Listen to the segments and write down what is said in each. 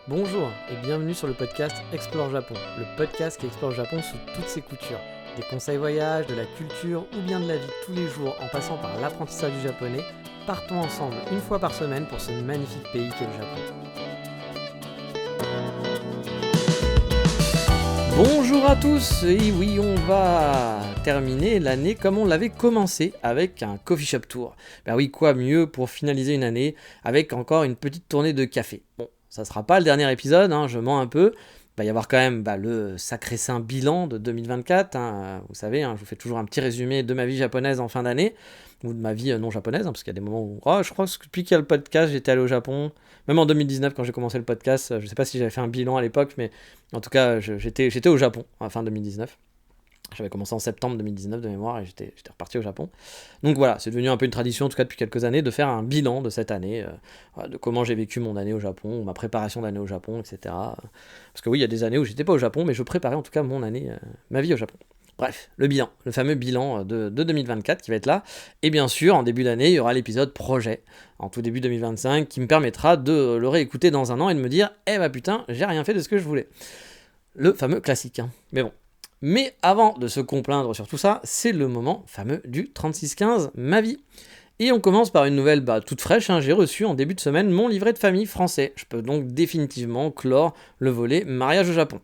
Bonjour et bienvenue sur le podcast Explore Japon, le podcast qui explore le Japon sous toutes ses coutures. Des conseils voyage, de la culture ou bien de la vie de tous les jours en passant par l'apprentissage du japonais, partons ensemble une fois par semaine pour ce magnifique pays qu'est le Japon. Bonjour à tous, et oui, on va terminer l'année comme on l'avait commencé, avec un coffee shop tour. Ben oui, quoi mieux pour finaliser une année avec encore une petite tournée de café. Bon, ça sera pas le dernier épisode, je mens un peu. Il va y avoir quand même le sacré saint bilan de 2024. Vous savez, je vous fais toujours un petit résumé de ma vie japonaise en fin d'année, ou de ma vie non japonaise, parce qu'il y a des moments où, je crois que depuis qu'il y a le podcast, j'étais allé au Japon. Même en 2019, quand j'ai commencé le podcast, je sais pas si j'avais fait un bilan à l'époque, mais en tout cas, j'étais au Japon en fin 2019. J'avais commencé en septembre 2019 de mémoire et j'étais reparti au Japon. Donc voilà, c'est devenu un peu une tradition, en tout cas depuis quelques années, de faire un bilan de cette année, de comment j'ai vécu mon année au Japon, ma préparation d'année au Japon, etc. Parce que oui, il y a des années où j'étais pas au Japon, mais je préparais en tout cas mon année, ma vie au Japon. Bref, le bilan, le fameux bilan de 2024 qui va être là. Et bien sûr, en début d'année, il y aura l'épisode projet, en tout début 2025, qui me permettra de le réécouter dans un an et de me dire « Eh bah putain, j'ai rien fait de ce que je voulais ». Le fameux classique, Mais bon. Mais avant de se complaindre sur tout ça, c'est le moment fameux du 3615 Ma Vie. Et on commence par une nouvelle toute fraîche, j'ai reçu en début de semaine mon livret de famille français. Je peux donc définitivement clore le volet mariage au Japon.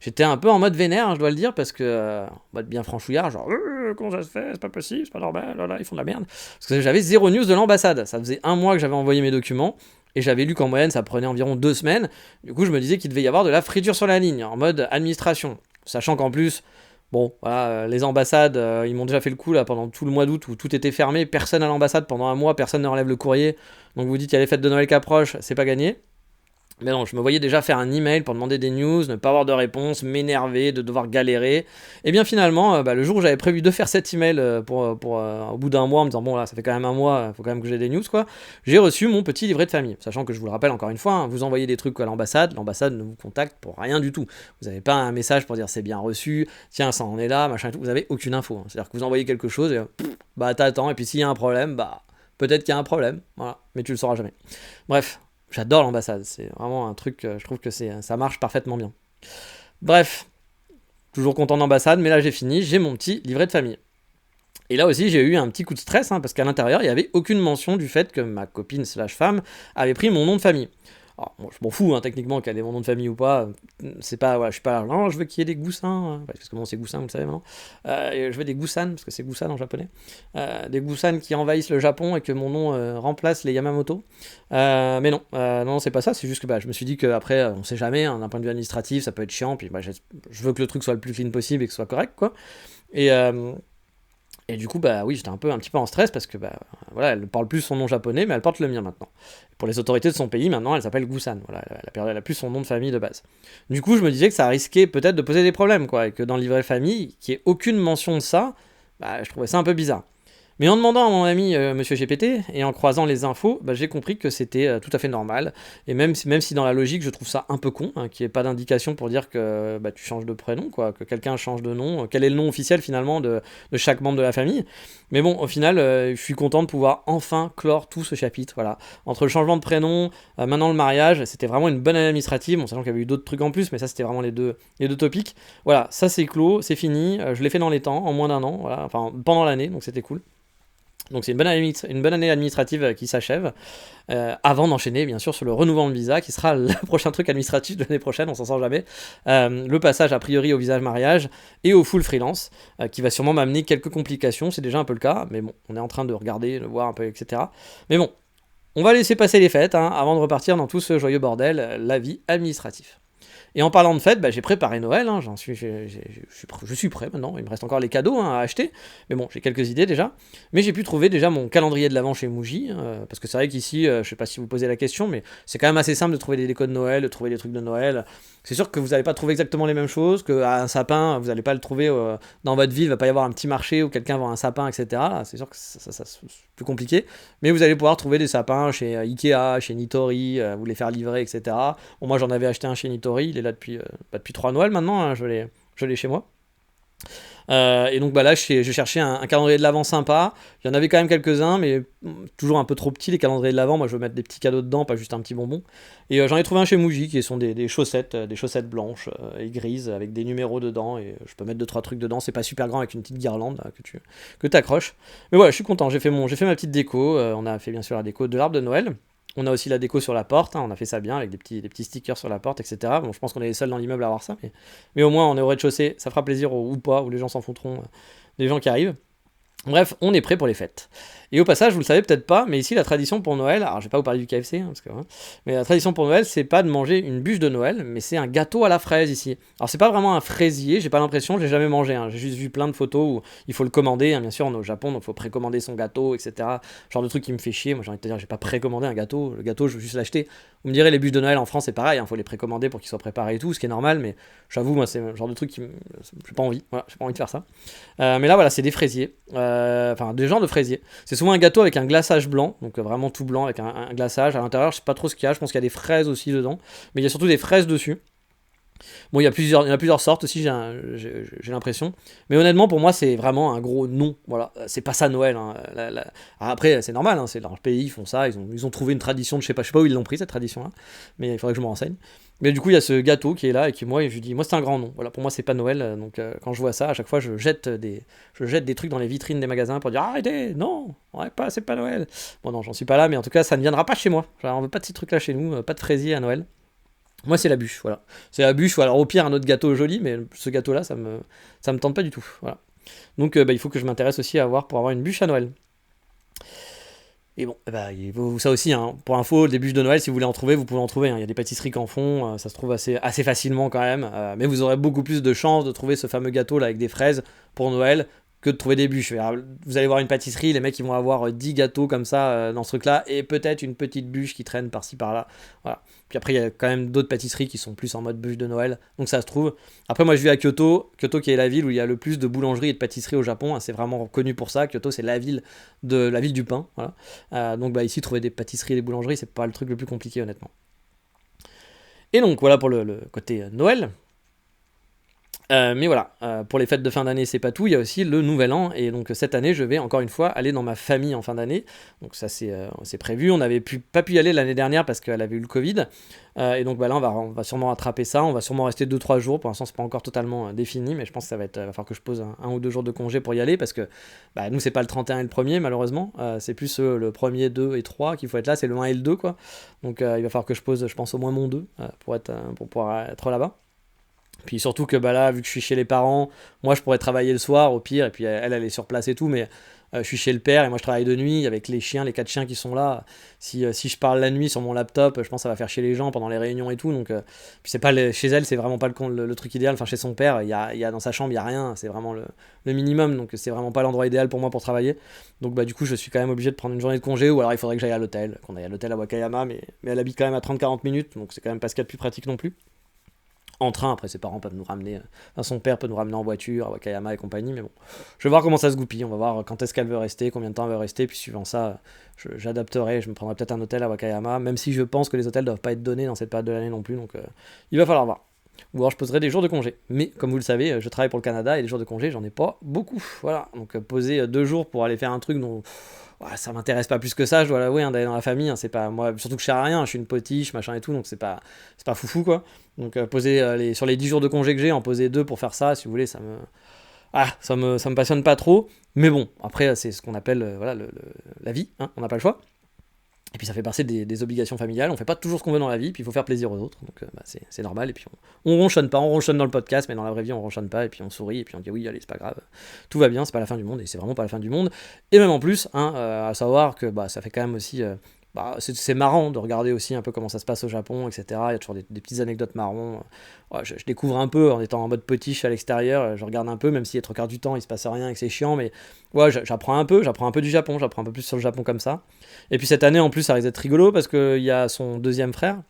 J'étais un peu en mode vénère, je dois le dire, parce que, en mode bien franchouillard, genre, comment ça se fait, c'est pas possible, c'est pas normal, là, ils font de la merde. Parce que j'avais zéro news de l'ambassade. Ça faisait 1 mois que j'avais envoyé mes documents, et j'avais lu qu'en moyenne, ça prenait environ 2 semaines. Du coup, je me disais qu'il devait y avoir de la friture sur la ligne, en mode administration. Sachant qu'en plus, les ambassades, ils m'ont déjà fait le coup là pendant tout le mois d'août où tout était fermé, personne à l'ambassade pendant 1 mois, personne ne relève le courrier. Donc vous dites, il y a les fêtes de Noël qui approchent, c'est pas gagné. Mais non, je me voyais déjà faire un email pour demander des news, ne pas avoir de réponse, m'énerver, de devoir galérer. Et bien finalement, le jour où j'avais prévu de faire cet email au bout d'1 mois, en me disant bon là, ça fait quand même 1 mois, faut quand même que j'ai des news quoi, j'ai reçu mon petit livret de famille. Sachant que je vous le rappelle encore une fois, vous envoyez des trucs à l'ambassade ne vous contacte pour rien du tout. Vous n'avez pas un message pour dire c'est bien reçu, tiens ça en est là, machin et tout, vous avez aucune info. C'est-à-dire que vous envoyez quelque chose et t'attends, et puis s'il y a un problème, peut-être qu'il y a un problème, voilà, mais tu le sauras jamais. Bref. J'adore l'ambassade, c'est vraiment un truc, je trouve que ça marche parfaitement bien. Bref, toujours content d'ambassade, mais là j'ai fini, j'ai mon petit livret de famille. Et là aussi j'ai eu un petit coup de stress, parce qu'à l'intérieur il n'y avait aucune mention du fait que ma copine / femme avait pris mon nom de famille. Alors, je m'en fous techniquement qu'elle ait mon nom de famille ou pas, c'est pas, je suis pas là, non je veux qu'il y ait des goussins, parce que c'est goussin vous le savez maintenant, je veux des goussan, parce que c'est goussan en japonais, des goussan qui envahissent le Japon et que mon nom remplace les Yamamoto, mais non c'est pas ça, c'est juste que je me suis dit qu'après on sait jamais, d'un point de vue administratif ça peut être chiant, puis je veux que le truc soit le plus clean possible et que ce soit correct quoi, et du coup, oui, j'étais un petit peu en stress parce que, elle parle plus son nom japonais, mais elle porte le mien maintenant. Pour les autorités de son pays, maintenant, elle s'appelle Gousan. Voilà, elle a plus son nom de famille de base. Du coup, je me disais que ça risquait peut-être de poser des problèmes, quoi, et que dans le livret de famille, qu'il n'y ait aucune mention de ça, je trouvais ça un peu bizarre. Mais en demandant à mon ami Monsieur GPT et en croisant les infos, j'ai compris que c'était tout à fait normal. Et même si dans la logique je trouve ça un peu con, qu'il n'y ait pas d'indication pour dire que tu changes de prénom, quoi, que quelqu'un change de nom, quel est le nom officiel finalement de chaque membre de la famille. Mais bon, au final, je suis content de pouvoir enfin clore tout ce chapitre. Voilà. Entre le changement de prénom, maintenant le mariage, c'était vraiment une bonne année administrative, sachant qu'il y avait eu d'autres trucs en plus, mais ça c'était vraiment les deux topics. Voilà, ça c'est clos, c'est fini, je l'ai fait dans les temps, en moins d'1 an, voilà, enfin pendant l'année, donc c'était cool. Donc c'est une bonne année administrative qui s'achève, avant d'enchaîner bien sûr sur le renouvellement de visa, qui sera le prochain truc administratif de l'année prochaine, on s'en sort jamais, le passage a priori au visa mariage et au full freelance, qui va sûrement m'amener quelques complications, c'est déjà un peu le cas, mais bon, on est en train de regarder, de voir un peu, etc. Mais bon, on va laisser passer les fêtes, avant de repartir dans tout ce joyeux bordel, la vie administrative. Et en parlant de fête, j'ai préparé Noël, je suis prêt maintenant, il me reste encore les cadeaux à acheter, mais bon, j'ai quelques idées déjà. Mais j'ai pu trouver déjà mon calendrier de l'Avent chez Muji, parce que c'est vrai qu'ici, je sais pas si vous posez la question, mais c'est quand même assez simple de trouver des décos de Noël, de trouver des trucs de Noël. C'est sûr que vous n'allez pas trouver exactement les mêmes choses, qu'un sapin, vous n'allez pas le trouver dans votre ville, il va pas y avoir un petit marché où quelqu'un vend un sapin, etc. C'est sûr que ça c'est plus compliqué, mais vous allez pouvoir trouver des sapins chez Ikea, chez Nitori, vous les faire livrer, etc. Bon, moi j'en avais acheté un chez Nitori, il est là depuis 3 Noëls maintenant, je l'ai chez moi. Et donc bah là, je cherchais un calendrier de l'Avent sympa. Il y en avait quand même quelques-uns, mais toujours un peu trop petits les calendriers de l'Avent. Moi, je veux mettre des petits cadeaux dedans, pas juste un petit bonbon. Et j'en ai trouvé un chez Muji qui sont des chaussettes blanches et grises avec des numéros dedans. Et je peux mettre 2-3 trucs dedans. C'est pas super grand avec une petite guirlande là, que t'accroches. Mais voilà, je suis content. J'ai fait ma petite déco. On a fait bien sûr la déco de l'arbre de Noël. On a aussi la déco sur la porte, hein, on a fait ça bien avec des petits stickers sur la porte, etc. Bon, je pense qu'on est les seuls dans l'immeuble à avoir ça, mais au moins on est au rez-de-chaussée, ça fera plaisir ou pas, ou les gens s'en foutront des gens qui arrivent. Bref, on est prêt pour les fêtes. Et au passage, vous le savez peut-être pas, mais ici la tradition pour Noël, alors je vais pas vous parler du KFC, parce que, mais la tradition pour Noël, c'est pas de manger une bûche de Noël, mais c'est un gâteau à la fraise ici. Alors c'est pas vraiment un fraisier, j'ai pas l'impression, j'ai jamais mangé, hein. J'ai juste vu plein de photos où il faut le commander, hein. Bien sûr on est au Japon, donc il faut précommander son gâteau, etc. Genre de truc qui me fait chier, moi j'ai envie de te dire, j'ai pas précommandé un gâteau, le gâteau je veux juste l'acheter. Vous me direz, les bûches de Noël en France c'est pareil, il faut les précommander pour qu'ils soient préparés et tout, ce qui est normal, mais j'avoue, moi c'est le genre de truc j'ai pas envie, voilà, j'ai pas envie de faire ça. Mais là voilà, c'est des fraisiers, enfin des genres de fraisiers. C'est souvent un gâteau avec un glaçage blanc, donc vraiment tout blanc avec un glaçage. À l'intérieur, je sais pas trop ce qu'il y a, je pense qu'il y a des fraises aussi dedans, mais il y a surtout des fraises dessus. Bon, il y en a plusieurs sortes aussi, j'ai l'impression. Mais honnêtement, pour moi, c'est vraiment un gros non. Voilà, c'est pas ça Noël, hein. Après, c'est normal, hein, c'est leur pays, ils font ça, ils ont trouvé une tradition, je sais pas où ils l'ont pris cette tradition-là, mais il faudrait que je me renseigne. Mais du coup, il y a ce gâteau qui est là et qui, moi, je lui dis, moi, c'est un grand non. Voilà, pour moi, c'est pas Noël. Donc, quand je vois ça, à chaque fois, je jette des trucs dans les vitrines des magasins pour dire, arrêtez, non, ouais, c'est pas Noël. Bon, non, j'en suis pas là, mais en tout cas, ça ne viendra pas chez moi. Genre, on veut pas de ces trucs là chez nous, pas de fraisier à Noël. Moi, c'est la bûche, voilà. C'est la bûche, ou alors au pire, un autre gâteau joli, mais ce gâteau-là, ça me tente pas du tout. Voilà. Donc, il faut que je m'intéresse aussi pour avoir une bûche à Noël. Et bon, il faut ça aussi, hein. Pour info, des bûches de Noël, si vous voulez en trouver, vous pouvez en trouver, hein. Il y a des pâtisseries qui en font, ça se trouve assez facilement quand même. Mais vous aurez beaucoup plus de chances de trouver ce fameux gâteau là avec des fraises pour Noël que de trouver des bûches. Alors, vous allez voir une pâtisserie, les mecs ils vont avoir 10 gâteaux comme ça dans ce truc-là, et peut-être une petite bûche qui traîne par-ci par-là. Voilà. Puis après, il y a quand même d'autres pâtisseries qui sont plus en mode bûche de Noël, donc ça se trouve. Après, moi je vis à Kyoto qui est la ville où il y a le plus de boulangeries et de pâtisseries au Japon, hein. C'est vraiment connu pour ça. Kyoto, c'est la ville du pain. Voilà. Donc ici, trouver des pâtisseries et des boulangeries, c'est pas le truc le plus compliqué, honnêtement. Et donc voilà pour le côté Noël. Mais voilà, pour les fêtes de fin d'année, c'est pas tout, il y a aussi le nouvel an, et donc cette année, je vais encore une fois aller dans ma famille en fin d'année, donc ça c'est prévu, on n'avait pas pu y aller l'année dernière parce qu'elle avait eu le Covid, et donc là on va sûrement rattraper ça, on va sûrement rester 2-3 jours, pour l'instant c'est pas encore totalement défini, mais je pense que va falloir que je pose un ou deux jours de congé pour y aller, parce que nous c'est pas le 31 et le 1er malheureusement, c'est plus le 1er, 2 et 3 qu'il faut être là, c'est le 1 et le 2 quoi, donc il va falloir que je pose je pense au moins mon 2 pour pouvoir être là-bas. Puis surtout que là, vu que je suis chez les parents, moi je pourrais travailler le soir au pire, et puis elle est sur place et tout, mais je suis chez le père et moi je travaille de nuit avec les chiens, les 4 chiens qui sont là. Si je parle la nuit sur mon laptop, je pense que ça va faire chier les gens pendant les réunions et tout. Donc, puis c'est pas chez elle, c'est vraiment pas le truc idéal. Enfin, chez son père, il y a dans sa chambre, il y a rien, c'est vraiment le minimum, donc c'est vraiment pas l'endroit idéal pour moi pour travailler. Donc du coup, je suis quand même obligé de prendre une journée de congé, ou alors il faudrait que j'aille à l'hôtel, qu'on aille à l'hôtel à Wakayama, mais elle habite quand même à 30-40 minutes, donc c'est quand même pas ce qu'il y a de plus pratique non plus. En train, après ses parents peuvent nous ramener, enfin son père peut nous ramener en voiture, à Wakayama et compagnie, mais bon, je vais voir comment ça se goupille, on va voir quand est-ce qu'elle veut rester, combien de temps elle veut rester, puis suivant ça, j'adapterai, je me prendrai peut-être un hôtel à Wakayama, même si je pense que les hôtels doivent pas être donnés dans cette période de l'année non plus, donc il va falloir voir. Ou alors je poserai des jours de congé. Mais comme vous le savez, je travaille pour le Canada et les jours de congé, j'en ai pas beaucoup. Voilà, donc poser 2 jours pour aller faire un truc dont ça m'intéresse pas plus que ça, je dois l'avouer, hein, d'aller dans la famille, hein, c'est pas moi, surtout que je sers à rien, je suis une potiche, machin et tout, donc c'est pas foufou quoi. Donc poser sur les 10 jours de congé que j'ai, en poser 2 pour faire ça, si vous voulez, ça me passionne pas trop. Mais bon, après c'est ce qu'on appelle la vie, hein, on n'a pas le choix. Et puis ça fait partie des obligations familiales, on fait pas toujours ce qu'on veut dans la vie, puis il faut faire plaisir aux autres, donc c'est normal, et puis on ronchonne pas, on ronchonne dans le podcast, mais dans la vraie vie on ronchonne pas, et puis on sourit, et puis on dit oui allez c'est pas grave, tout va bien, c'est pas la fin du monde, et c'est vraiment pas la fin du monde, et même en plus, hein, à savoir que ça fait quand même aussi... c'est marrant de regarder aussi un peu comment ça se passe au Japon, etc. Il y a toujours des petites anecdotes marrons. Je découvre un peu en étant en mode potiche à l'extérieur, je regarde un peu, même si les 3 quarts du temps il se passe rien et que c'est chiant, mais j'apprends un peu du Japon, j'apprends un peu plus sur le Japon comme ça. Et puis cette année en plus ça risque d'être rigolo parce qu'il y a son deuxième frère,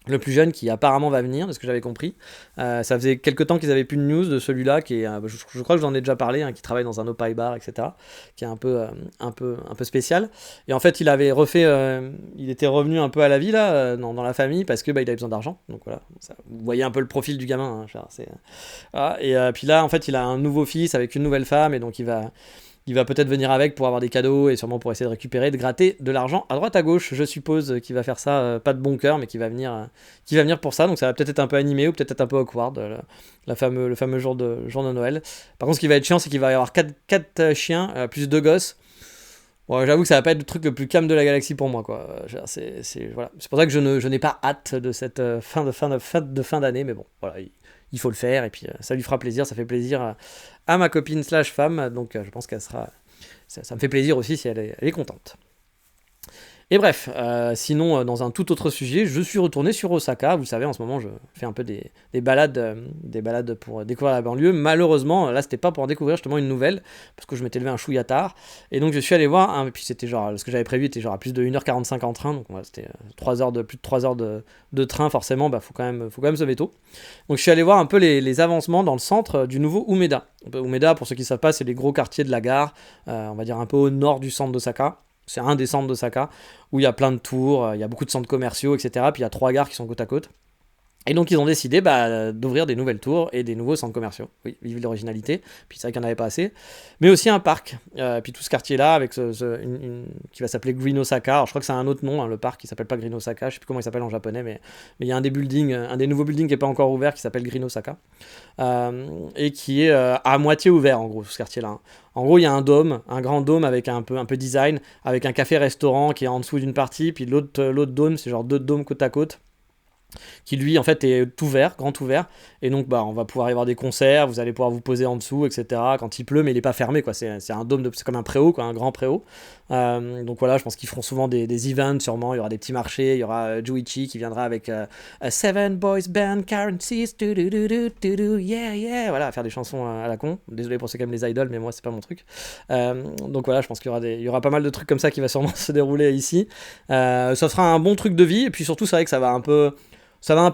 le plus jeune qui apparemment va venir, de ce que j'avais compris. Ça faisait quelques temps qu'ils avaient plus de news de celui-là, qui est, je crois que j'en ai déjà parlé, hein, qui travaille dans un Opie bar, etc., qui est un peu spécial. Et en fait, il avait refait, il était revenu un peu à la vie là, dans la famille, parce que il avait besoin d'argent. Donc voilà, vous voyez un peu le profil du gamin. Hein, voilà. Et puis là, en fait, il a un nouveau fils avec une nouvelle femme, et donc il va peut-être venir avec pour avoir des cadeaux et sûrement pour essayer de récupérer, de gratter de l'argent à droite à gauche. Je suppose qu'il va faire ça, pas de bon cœur, mais qui va venir pour ça. Donc ça va peut-être être un peu animé ou peut-être être un peu awkward, le fameux jour de Noël. Par contre, ce qui va être chiant, c'est qu'il va y avoir 4 chiens, plus 2 gosses. Bon, j'avoue que ça va pas être le truc le plus calme de la galaxie pour moi, quoi. Voilà. C'est pour ça que je n'ai pas hâte de cette fin d'année, mais bon, voilà, il faut le faire, et puis ça lui fera plaisir, ça fait plaisir à ma copine slash femme, donc je pense qu'elle sera... Ça me fait plaisir aussi si elle est contente. Et bref, sinon, dans un tout autre sujet, je suis retourné sur Osaka. Vous savez, en ce moment, je fais un peu des balades pour découvrir la banlieue. Malheureusement, là, c'était pas pour en découvrir justement une nouvelle, parce que je m'étais levé un chouïa tard. Et donc, je suis allé voir, et puis c'était genre, ce que j'avais prévu était genre à plus de 1h45 en train, donc voilà, c'était plus de 3 heures de train, forcément, faut quand même se lever tôt. Donc, je suis allé voir un peu les avancements dans le centre du nouveau Umeda. Umeda, pour ceux qui ne savent pas, c'est les gros quartiers de la gare, on va dire un peu au nord du centre d'Osaka. C'est un des centres d'Osaka où il y a plein de tours, il y a beaucoup de centres commerciaux, etc. Puis il y a 3 gares qui sont côte à côte. Et donc ils ont décidé d'ouvrir des nouvelles tours et des nouveaux centres commerciaux. Oui, vive l'originalité. Puis c'est vrai qu'il n'y en avait pas assez. Mais aussi un parc. Puis tout ce quartier-là, avec qui va s'appeler Green Osaka. Alors je crois que c'est un autre nom, hein, le parc qui s'appelle pas Green Osaka. Je sais plus comment il s'appelle en japonais, mais il y a un des nouveaux buildings qui n'est pas encore ouvert qui s'appelle Green Osaka. Et qui est à moitié ouvert en gros, ce quartier-là. Hein. En gros, il y a un dôme, un grand dôme avec un peu design, avec un café-restaurant qui est en dessous d'une partie, puis l'autre dôme, c'est genre 2 dômes côte à côte, qui lui en fait est ouvert, grand ouvert, et donc on va pouvoir y avoir des concerts, vous allez pouvoir vous poser en dessous, etc. quand il pleut, mais il est pas fermé, quoi. C'est un dôme, c'est comme un préau, quoi, un grand préau. Donc voilà, je pense qu'ils feront souvent des events, sûrement, il y aura des petits marchés, il y aura Juichi qui viendra avec a Seven Boys Band Currencies, yeah yeah, voilà, faire des chansons à la con. Désolé pour ceux qui aiment les idoles, mais moi c'est pas mon truc. Donc voilà, je pense qu'il y aura pas mal de trucs comme ça qui va sûrement se dérouler ici. Ça sera un bon truc de vie, et puis surtout c'est vrai que ça va un peu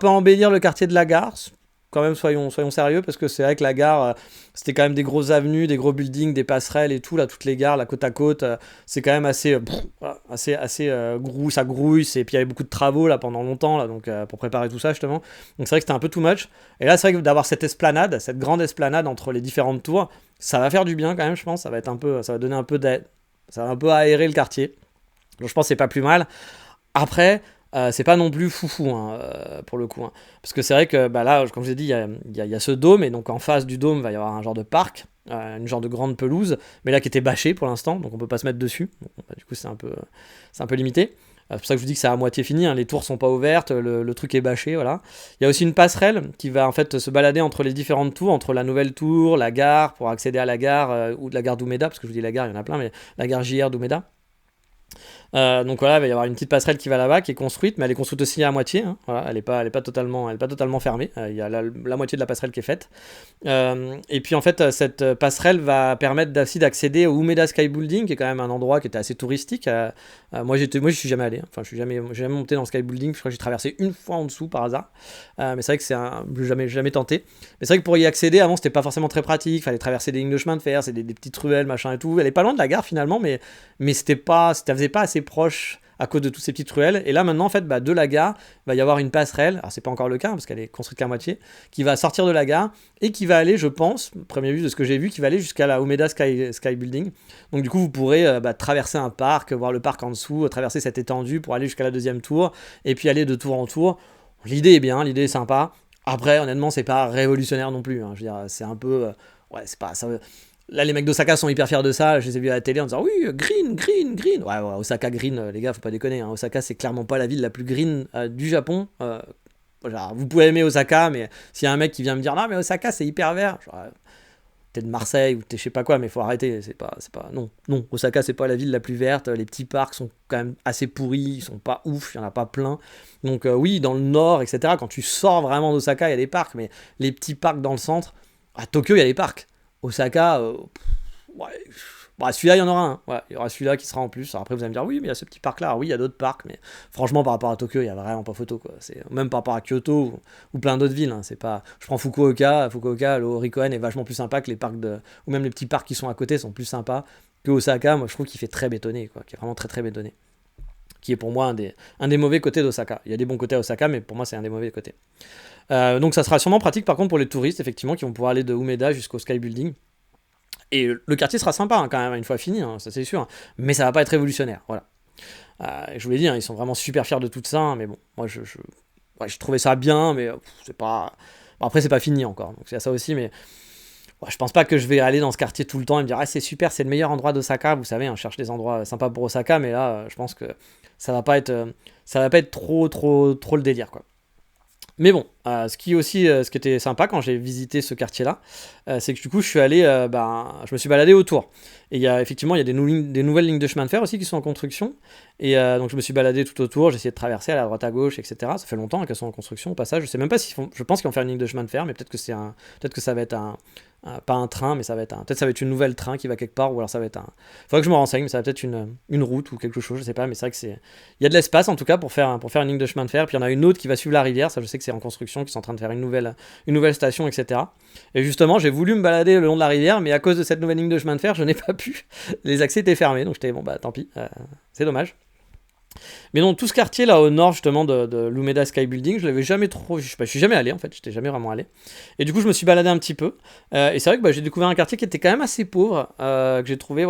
embellir le quartier de la gare. Quand même, soyons sérieux, parce que c'est vrai que la gare, c'était quand même des grosses avenues, des gros buildings, des passerelles et tout, là, toutes les gares, là, côte à côte, c'est quand même assez ça grouille, et puis il y avait beaucoup de travaux, là, pendant longtemps, là, donc, pour préparer tout ça, justement. Donc c'est vrai que c'était un peu too much. Et là, c'est vrai que d'avoir cette grande esplanade entre les différentes tours, ça va faire du bien, quand même, je pense, ça va donner un peu d'aide, ça va un peu aérer le quartier. Donc je pense que c'est pas plus mal. Après... c'est pas non plus foufou, hein, pour le coup, hein. Parce que c'est vrai que là, comme je vous ai dit, il y a ce dôme, et donc en face du dôme, il va y avoir un genre de parc, une genre de grande pelouse, mais là qui était bâchée pour l'instant, donc on peut pas se mettre dessus. Bon, du coup, c'est un peu limité. C'est pour ça que je vous dis que c'est à moitié fini, hein. Les tours sont pas ouvertes, le truc est bâché, voilà. Il y a aussi une passerelle qui va en fait se balader entre les différentes tours, entre la nouvelle tour, la gare, pour accéder à la gare, ou de la gare d'Umeda, parce que je vous dis la gare, il y en a plein, mais la gare JR d'Umeda. Donc voilà, il va y avoir une petite passerelle qui va là-bas, qui est construite, mais elle est construite aussi à moitié, hein. Voilà, elle est pas totalement fermée. Il y a la moitié de la passerelle qui est faite. Et puis en fait, cette passerelle va permettre aussi d'accéder au Umeda Sky Building, qui est quand même un endroit qui était assez touristique. Moi, je suis jamais allé, hein. Enfin, je suis jamais monté dans le Sky Building. Je crois que j'ai traversé une fois en dessous par hasard. Mais c'est vrai que jamais tenté. Mais c'est vrai que pour y accéder, avant, c'était pas forcément très pratique. Il fallait traverser des lignes de chemin de fer, c'est des petites ruelles, machin et tout. Elle est pas loin de la gare finalement, mais ça faisait pas assez proche à cause de toutes ces petites ruelles. Et là maintenant en fait, de la gare il va y avoir une passerelle, alors c'est pas encore le cas parce qu'elle est construite qu'à moitié, qui va sortir de la gare et qui va aller, je pense, premier vue de ce que j'ai vu, qui va aller jusqu'à la Umeda Sky Building. Donc du coup vous pourrez traverser un parc, voir le parc en dessous, traverser cette étendue pour aller jusqu'à la deuxième tour, et puis aller de tour en tour. L'idée est bien, l'idée est sympa. Après honnêtement c'est pas révolutionnaire non plus, hein. Je veux dire, c'est un peu c'est pas ça. Là, les mecs d'Osaka sont hyper fiers de ça. Je les ai vus à la télé en disant oui, green. Ouais, Osaka green, les gars, faut pas déconner, hein. Osaka, c'est clairement pas la ville la plus green du Japon. Genre, vous pouvez aimer Osaka, mais s'il y a un mec qui vient me dire non, mais Osaka, c'est hyper vert, genre, t'es de Marseille ou t'es je sais pas quoi, mais faut arrêter. C'est pas, non. Osaka, c'est pas la ville la plus verte. Les petits parcs sont quand même assez pourris, ils sont pas ouf, il y en a pas plein. Donc, oui, dans le nord, etc., quand tu sors vraiment d'Osaka, il y a des parcs, mais les petits parcs dans le centre, à Tokyo, il y a des parcs. Osaka, Bon, celui-là, il y en aura un. Ouais, il y aura celui-là qui sera en plus. Alors après, vous allez me dire, oui, mais il y a ce petit parc-là. Alors oui, il y a d'autres parcs, mais franchement, par rapport à Tokyo, il y a vraiment pas photo, quoi. Même par rapport à Kyoto ou plein d'autres villes. Hein. C'est pas... Je prends Fukuoka, le Horikoen est vachement plus sympa que les parcs de. Ou même les petits parcs qui sont à côté sont plus sympas que Osaka. Moi, je trouve qu'il fait très bétonné, quoi. Qui est vraiment très très bétonné. Qui est pour moi un des mauvais côtés d'Osaka. Il y a des bons côtés à Osaka, mais pour moi, c'est un des mauvais côtés. Donc ça sera sûrement pratique par contre pour les touristes, effectivement, qui vont pouvoir aller de Umeda jusqu'au Sky Building. Et le quartier sera sympa hein, quand même, une fois fini, hein, ça c'est sûr. Mais ça va pas être révolutionnaire, voilà. Je vous l'ai dit, hein, ils sont vraiment super fiers de tout ça, hein, mais bon, moi je trouvais ça bien, mais c'est pas... Bon, après c'est pas fini encore, donc c'est ça aussi, mais... Ouais, je pense pas que je vais aller dans ce quartier tout le temps et me dire ah c'est super, c'est le meilleur endroit d'Osaka, vous savez, on cherche des endroits sympas pour Osaka, mais là je pense que ça va pas être trop le délire quoi. Mais bon, ce qui était sympa quand j'ai visité ce quartier-là, c'est que du coup, je suis allé, je me suis baladé autour. Et effectivement, il y a des nouvelles lignes de chemin de fer aussi qui sont en construction. Et donc, je me suis baladé tout autour, j'ai essayé de traverser à la droite à gauche, etc. Ça fait longtemps hein, qu'elles sont en construction au passage. Je sais même pas je pense qu'ils vont faire une ligne de chemin de fer, mais peut-être que ça va être pas un train, mais peut-être ça va être une nouvelle train qui va quelque part, ou alors ça va être faudrait que je me renseigne, mais ça va peut-être une route ou quelque chose, je sais pas, mais c'est vrai que il y a de l'espace en tout cas pour faire une ligne de chemin de fer. Puis il y en a une autre qui va suivre la rivière, ça je sais que c'est en construction, qui sont en train de faire une nouvelle station, etc. Et justement, j'ai voulu me balader le long de la rivière, mais à cause de cette nouvelle ligne de chemin de fer, je n'ai pas pu. Les accès étaient fermés, donc j'étais bon bah tant pis, c'est dommage. Mais donc tout ce quartier là au nord justement de l'Umeda Sky Building, je l'avais jamais trop, je suis jamais allé en fait, j'étais jamais vraiment allé. Et du coup je me suis baladé un petit peu. Et c'est vrai que j'ai découvert un quartier qui était quand même assez pauvre, que j'ai trouvé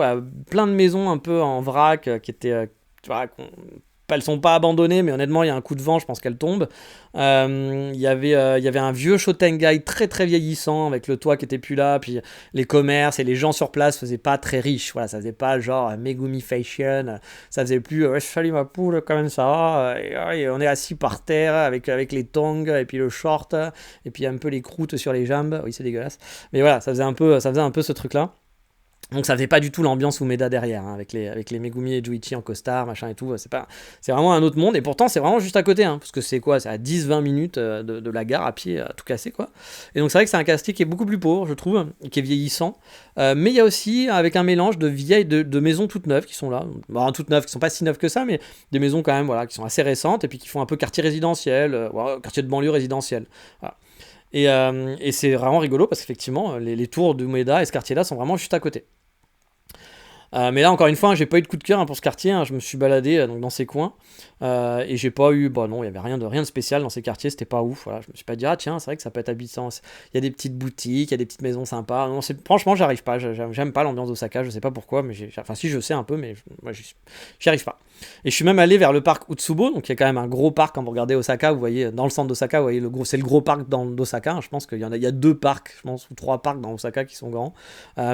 plein de maisons un peu en vrac, qui étaient, elles sont pas abandonnées, mais honnêtement il y a un coup de vent, je pense qu'elles tombent. Il y avait un vieux Shotengai très très vieillissant avec le toit qui était plus là, puis les commerces et les gens sur place faisaient pas très riches, voilà, ça faisait pas genre Megumi Fashion, ça faisait plus ouais, salut ma poule, quand même ça va, et on est assis par terre avec les tongs et puis le short et puis un peu les croûtes sur les jambes, oui c'est dégueulasse, mais voilà, ça faisait un peu ce truc là. Donc ça faisait pas du tout l'ambiance Umeda derrière, hein, avec les Megumi et Juichi en costard, machin et tout. C'est vraiment un autre monde, et pourtant c'est vraiment juste à côté, hein, parce que c'est quoi, c'est à 10-20 minutes de la gare à pied, tout cassé quoi. Et donc c'est vrai que c'est un quartier qui est beaucoup plus pauvre, je trouve, qui est vieillissant. Mais il y a aussi, avec un mélange de maisons toutes neuves qui sont là, toutes neuves, qui sont pas si neuves que ça, mais des maisons quand même, voilà, qui sont assez récentes, et puis qui font un peu quartier résidentiel, quartier de banlieue résidentiel. Voilà. Et c'est vraiment rigolo, parce qu'effectivement, les tours d'Umeda et ce quartier-là sont vraiment juste à côté. Mais là encore une fois, hein, j'ai pas eu de coup de cœur hein, pour ce quartier, hein, je me suis baladé donc dans ces coins et j'ai pas eu, non, il y avait rien de spécial dans ces quartiers, c'était pas ouf, voilà, je me suis pas dit ah tiens c'est vrai que ça peut être habitant, il y a des petites boutiques, il y a des petites maisons sympas, non, franchement j'arrive pas, j'aime pas l'ambiance d'Osaka, je sais pas pourquoi, mais si je sais un peu, mais moi j'y arrive pas. Et je suis même allé vers le parc Utsubo, donc il y a quand même un gros parc quand vous regardez Osaka, vous voyez dans le centre d'Osaka, vous voyez c'est le gros parc d'Osaka, hein, je pense qu'il y a 2 parcs, je pense, ou 3 parcs dans Osaka qui sont grands,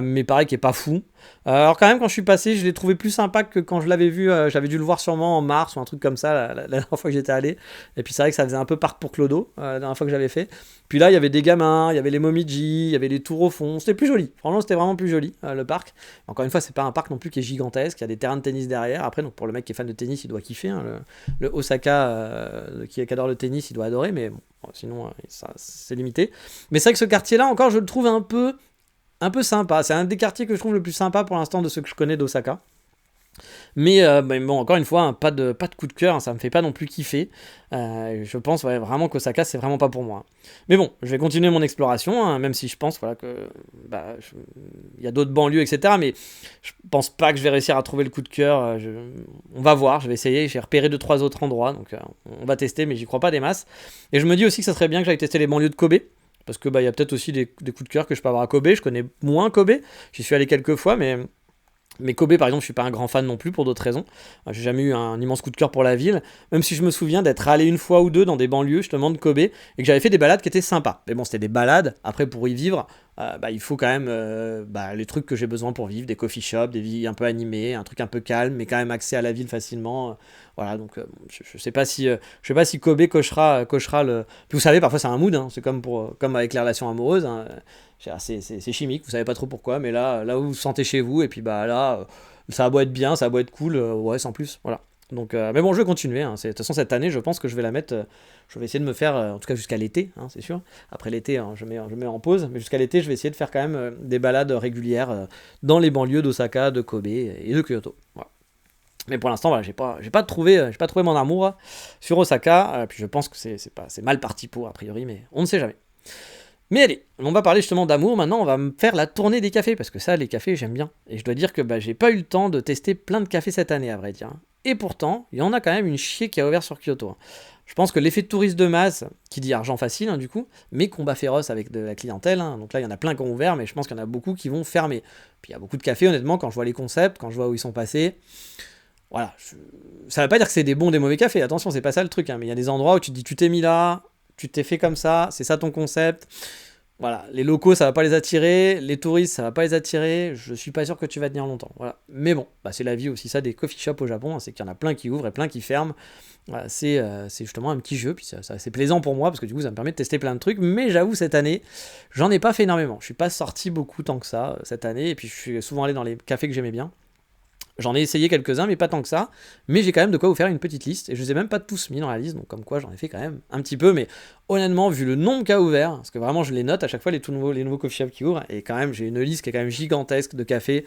mais pareil qui est pas fou. Alors quand même quand je suis passé, je l'ai trouvé plus sympa que quand je l'avais vu, j'avais dû le voir sûrement en mars ou un truc comme ça la dernière fois que j'étais allé, et puis c'est vrai que ça faisait un peu parc pour Clodo la dernière fois que j'avais fait. Puis là il y avait des gamins, il y avait les momiji, il y avait les tours au fond, c'était plus joli, franchement c'était vraiment plus joli le parc. Encore une fois c'est pas un parc non plus qui est gigantesque, il y a des terrains de tennis derrière, après donc pour le mec qui est fan de tennis il doit kiffer, hein, le Osaka qui adore le tennis il doit adorer, mais bon, sinon ça, c'est limité. Mais c'est vrai que ce quartier là encore je le trouve un peu sympa, c'est un des quartiers que je trouve le plus sympa pour l'instant de ceux que je connais d'Osaka. Mais bon, encore une fois, hein, pas de coup de cœur, hein, ça me fait pas non plus kiffer. Je pense vraiment qu'Osaka, c'est vraiment pas pour moi. Mais bon, je vais continuer mon exploration, hein, même si je pense voilà, que il y a d'autres banlieues, etc. Mais je pense pas que je vais réussir à trouver le coup de cœur. On va voir, je vais essayer. J'ai repéré 2-3 autres endroits, donc on va tester, mais j'y crois pas des masses. Et je me dis aussi que ça serait bien que j'aille tester les banlieues de Kobe. Parce que y a peut-être aussi des coups de cœur que je peux avoir à Kobe. Je connais moins Kobe, j'y suis allé quelques fois, mais Kobe, par exemple, je suis pas un grand fan non plus pour d'autres raisons. J'ai jamais eu un immense coup de cœur pour la ville, même si je me souviens d'être allé une fois ou deux dans des banlieues justement de Kobe et que j'avais fait des balades qui étaient sympas. Mais bon, c'était des balades. Après, pour y vivre, il faut quand même les trucs que j'ai besoin pour vivre, des coffee shops, des vies un peu animées, un truc un peu calme, mais quand même accès à la ville facilement. Voilà, donc je sais pas si Kobe cochera le. Puis vous savez, parfois c'est un mood, hein, c'est comme avec les relations amoureuses. Hein, c'est chimique, vous savez pas trop pourquoi, mais là où vous vous sentez chez vous, et puis là, ça a beau être bien, ça a beau être cool, ouais, sans plus, voilà. Donc, mais bon, je vais continuer. Hein. De toute façon, cette année, je pense que je vais la mettre. Je vais essayer de me faire, en tout cas jusqu'à l'été, hein, c'est sûr. Après l'été, hein, je mets en pause. Mais jusqu'à l'été, je vais essayer de faire quand même des balades régulières dans les banlieues d'Osaka, de Kobe et de Kyoto. Voilà. Mais pour l'instant, voilà, j'ai pas trouvé mon amour sur Osaka. Puis je pense que c'est mal parti pour, a priori, mais on ne sait jamais. Mais allez, on va parler justement d'amour. Maintenant, on va me faire la tournée des cafés, parce que ça, les cafés, j'aime bien. Et je dois dire que j'ai pas eu le temps de tester plein de cafés cette année, à vrai dire. Et pourtant, il y en a quand même une chier qui a ouvert sur Kyoto. Je pense que l'effet de touriste de masse, qui dit argent facile, du coup, mais combat féroce avec de la clientèle. Donc là, il y en a plein qui ont ouvert, mais je pense qu'il y en a beaucoup qui vont fermer. Puis il y a beaucoup de cafés, honnêtement, quand je vois les concepts, quand je vois où ils sont passés. Voilà, ça veut pas dire que c'est des bons, des mauvais cafés. Attention, c'est pas ça le truc. Mais il y a des endroits où tu te dis, tu t'es mis là, tu t'es fait comme ça, c'est ça ton concept. Voilà, les locaux, ça va pas les attirer, les touristes, ça va pas les attirer, je suis pas sûr que tu vas tenir longtemps. Voilà. Mais bon, c'est la vie aussi ça des coffee shops au Japon, c'est qu'il y en a plein qui ouvrent et plein qui ferment. Voilà, c'est justement un petit jeu, puis c'est plaisant pour moi, parce que du coup ça me permet de tester plein de trucs, mais j'avoue cette année, j'en ai pas fait énormément. Je suis pas sorti beaucoup tant que ça cette année, et puis je suis souvent allé dans les cafés que j'aimais bien. J'en ai essayé quelques-uns, mais pas tant que ça. Mais j'ai quand même de quoi vous faire une petite liste. Et je ne les ai même pas tous mis dans la liste, donc comme quoi j'en ai fait quand même un petit peu. Mais honnêtement, vu le nombre qu'a ouvert, parce que vraiment je les note à chaque fois les nouveaux coffee shops qui ouvrent, et quand même j'ai une liste qui est quand même gigantesque de cafés.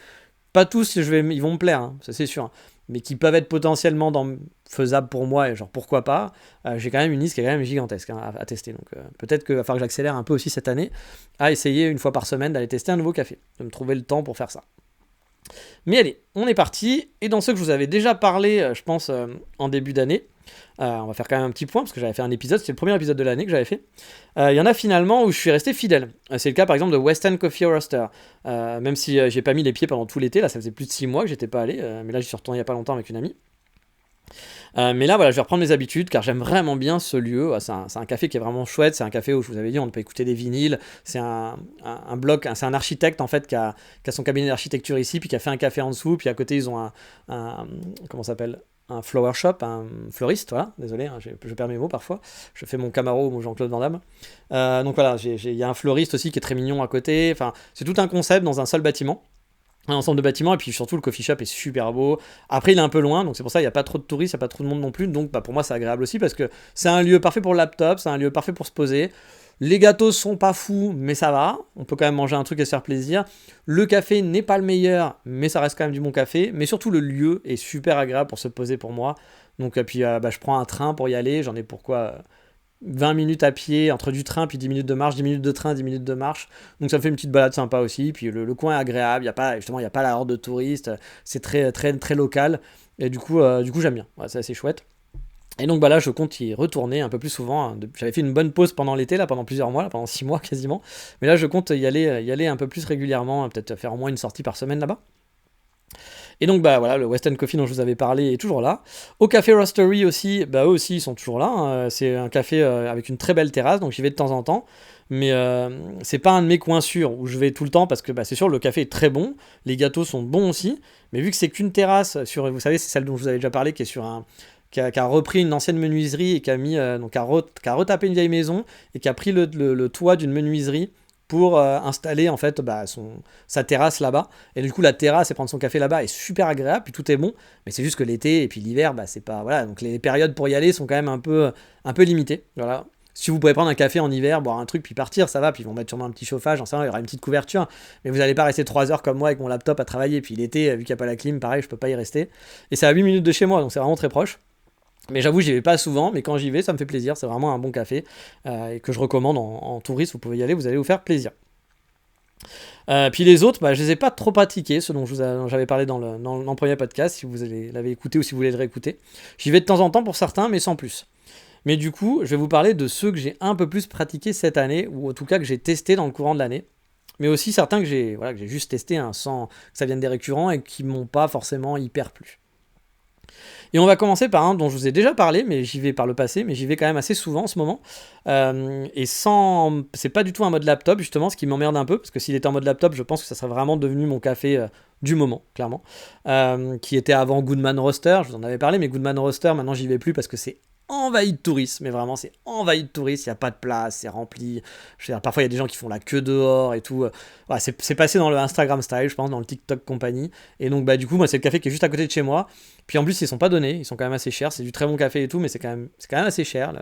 Pas tous, ils vont me plaire, hein, ça c'est sûr. Mais qui peuvent être potentiellement faisables pour moi, et genre pourquoi pas. J'ai quand même une liste qui est quand même gigantesque à tester. Donc peut-être qu'il va falloir que j'accélère un peu aussi cette année à essayer une fois par semaine d'aller tester un nouveau café. De me trouver le temps pour faire ça. Mais allez, on est parti, et dans ceux que je vous avais déjà parlé, je pense, en début d'année, on va faire quand même un petit point, parce que j'avais fait un épisode, c'était le premier épisode de l'année que j'avais fait, il y en a finalement où je suis resté fidèle. C'est le cas par exemple de Western Coffee Roaster, même si j'ai pas mis les pieds pendant tout l'été, là ça faisait plus de 6 mois que j'étais pas allé, mais là j'y suis retourné il y a pas longtemps avec une amie. Mais là, voilà, je vais reprendre mes habitudes car j'aime vraiment bien ce lieu. C'est un café qui est vraiment chouette. C'est un café où je vous avais dit, on peut écouter des vinyles. C'est un bloc, c'est un architecte en fait qui a son cabinet d'architecture ici, puis qui a fait un café en dessous. Puis à côté, ils ont comment ça s'appelle, un flower shop, un fleuriste. Voilà, désolé, hein, je perds mes mots parfois. Je fais mon Camaro ou mon Jean-Claude Van Damme. Donc voilà, il y a un fleuriste aussi qui est très mignon à côté. Enfin, c'est tout un concept dans un seul bâtiment. Un ensemble de bâtiments, et puis surtout le coffee shop est super beau. Après il est un peu loin, donc c'est pour ça qu'il n'y a pas trop de touristes, il n'y a pas trop de monde non plus, donc pour moi c'est agréable aussi parce que c'est un lieu parfait pour le laptop, c'est un lieu parfait pour se poser. Les gâteaux sont pas fous, mais ça va, on peut quand même manger un truc et se faire plaisir. Le café n'est pas le meilleur, mais ça reste quand même du bon café, mais surtout le lieu est super agréable pour se poser pour moi. Donc puis je prends un train pour y aller, j'en ai pourquoi 20 minutes à pied, entre du train, puis 10 minutes de marche, 10 minutes de train, 10 minutes de marche. Donc ça me fait une petite balade sympa aussi. Puis le coin est agréable, il n'y a pas la horde de touristes, c'est très, très, très local. Et du coup j'aime bien, c'est assez chouette. Et donc là, je compte y retourner un peu plus souvent. Hein. J'avais fait une bonne pause pendant l'été, là, pendant plusieurs mois, là, pendant 6 mois quasiment. Mais là, je compte y aller un peu plus régulièrement, peut-être faire au moins une sortie par semaine là-bas. Et donc voilà, le Western Coffee dont je vous avais parlé est toujours là. Au Café Roastery aussi, eux aussi ils sont toujours là. Hein. C'est un café avec une très belle terrasse, donc j'y vais de temps en temps. Mais c'est pas un de mes coins sûrs où je vais tout le temps parce que c'est sûr le café est très bon, les gâteaux sont bons aussi. Mais vu que c'est qu'une terrasse vous savez, c'est celle dont je vous avais déjà parlé qui est sur qui a repris une ancienne menuiserie et qui a mis qui a retapé une vieille maison et qui a pris le toit d'une menuiserie pour installer en fait sa terrasse là-bas. Et du coup la terrasse et prendre son café là-bas est super agréable, puis tout est bon, mais c'est juste que l'été et puis l'hiver, c'est pas, voilà, donc les périodes pour y aller sont quand même un peu limitées. Voilà. Si vous pouvez prendre un café en hiver, boire un truc puis partir, ça va, puis ils vont mettre sûrement un petit chauffage, il y aura une petite couverture, mais vous n'allez pas rester 3 heures comme moi avec mon laptop à travailler, puis l'été, vu qu'il n'y a pas la clim, pareil, je peux pas y rester. Et c'est à 8 minutes de chez moi, donc c'est vraiment très proche. Mais j'avoue, j'y vais pas souvent, mais quand j'y vais, ça me fait plaisir. C'est vraiment un bon café et que je recommande en touriste. Vous pouvez y aller, vous allez vous faire plaisir. Puis les autres, je les ai pas trop pratiqués, ceux dont j'avais parlé dans le premier podcast, si vous l'avez écouté ou si vous voulez le réécouter. J'y vais de temps en temps pour certains, mais sans plus. Mais du coup, je vais vous parler de ceux que j'ai un peu plus pratiqués cette année, ou en tout cas que j'ai testé dans le courant de l'année. Mais aussi certains que j'ai juste testé sans que ça vienne des récurrents et qui m'ont pas forcément hyper plu. Et on va commencer par un dont je vous ai déjà parlé, mais j'y vais par le passé, mais j'y vais quand même assez souvent en ce moment. C'est pas du tout un mode laptop, justement, ce qui m'emmerde un peu, parce que s'il était en mode laptop, je pense que ça serait vraiment devenu mon café du moment, clairement. Qui était avant Goodman Roaster, je vous en avais parlé, mais Goodman Roaster, maintenant j'y vais plus parce que c'est envahi de touristes, mais vraiment c'est envahi de touristes, il n'y a pas de place, c'est rempli. Je veux dire, parfois il y a des gens qui font la queue dehors et tout. Voilà, c'est passé dans le Instagram style, je pense, dans le TikTok compagnie. Et donc bah du coup moi c'est le café qui est juste à côté de chez moi. Puis en plus ils sont pas donnés, ils sont quand même assez chers, c'est du très bon café et tout, mais c'est quand même assez cher.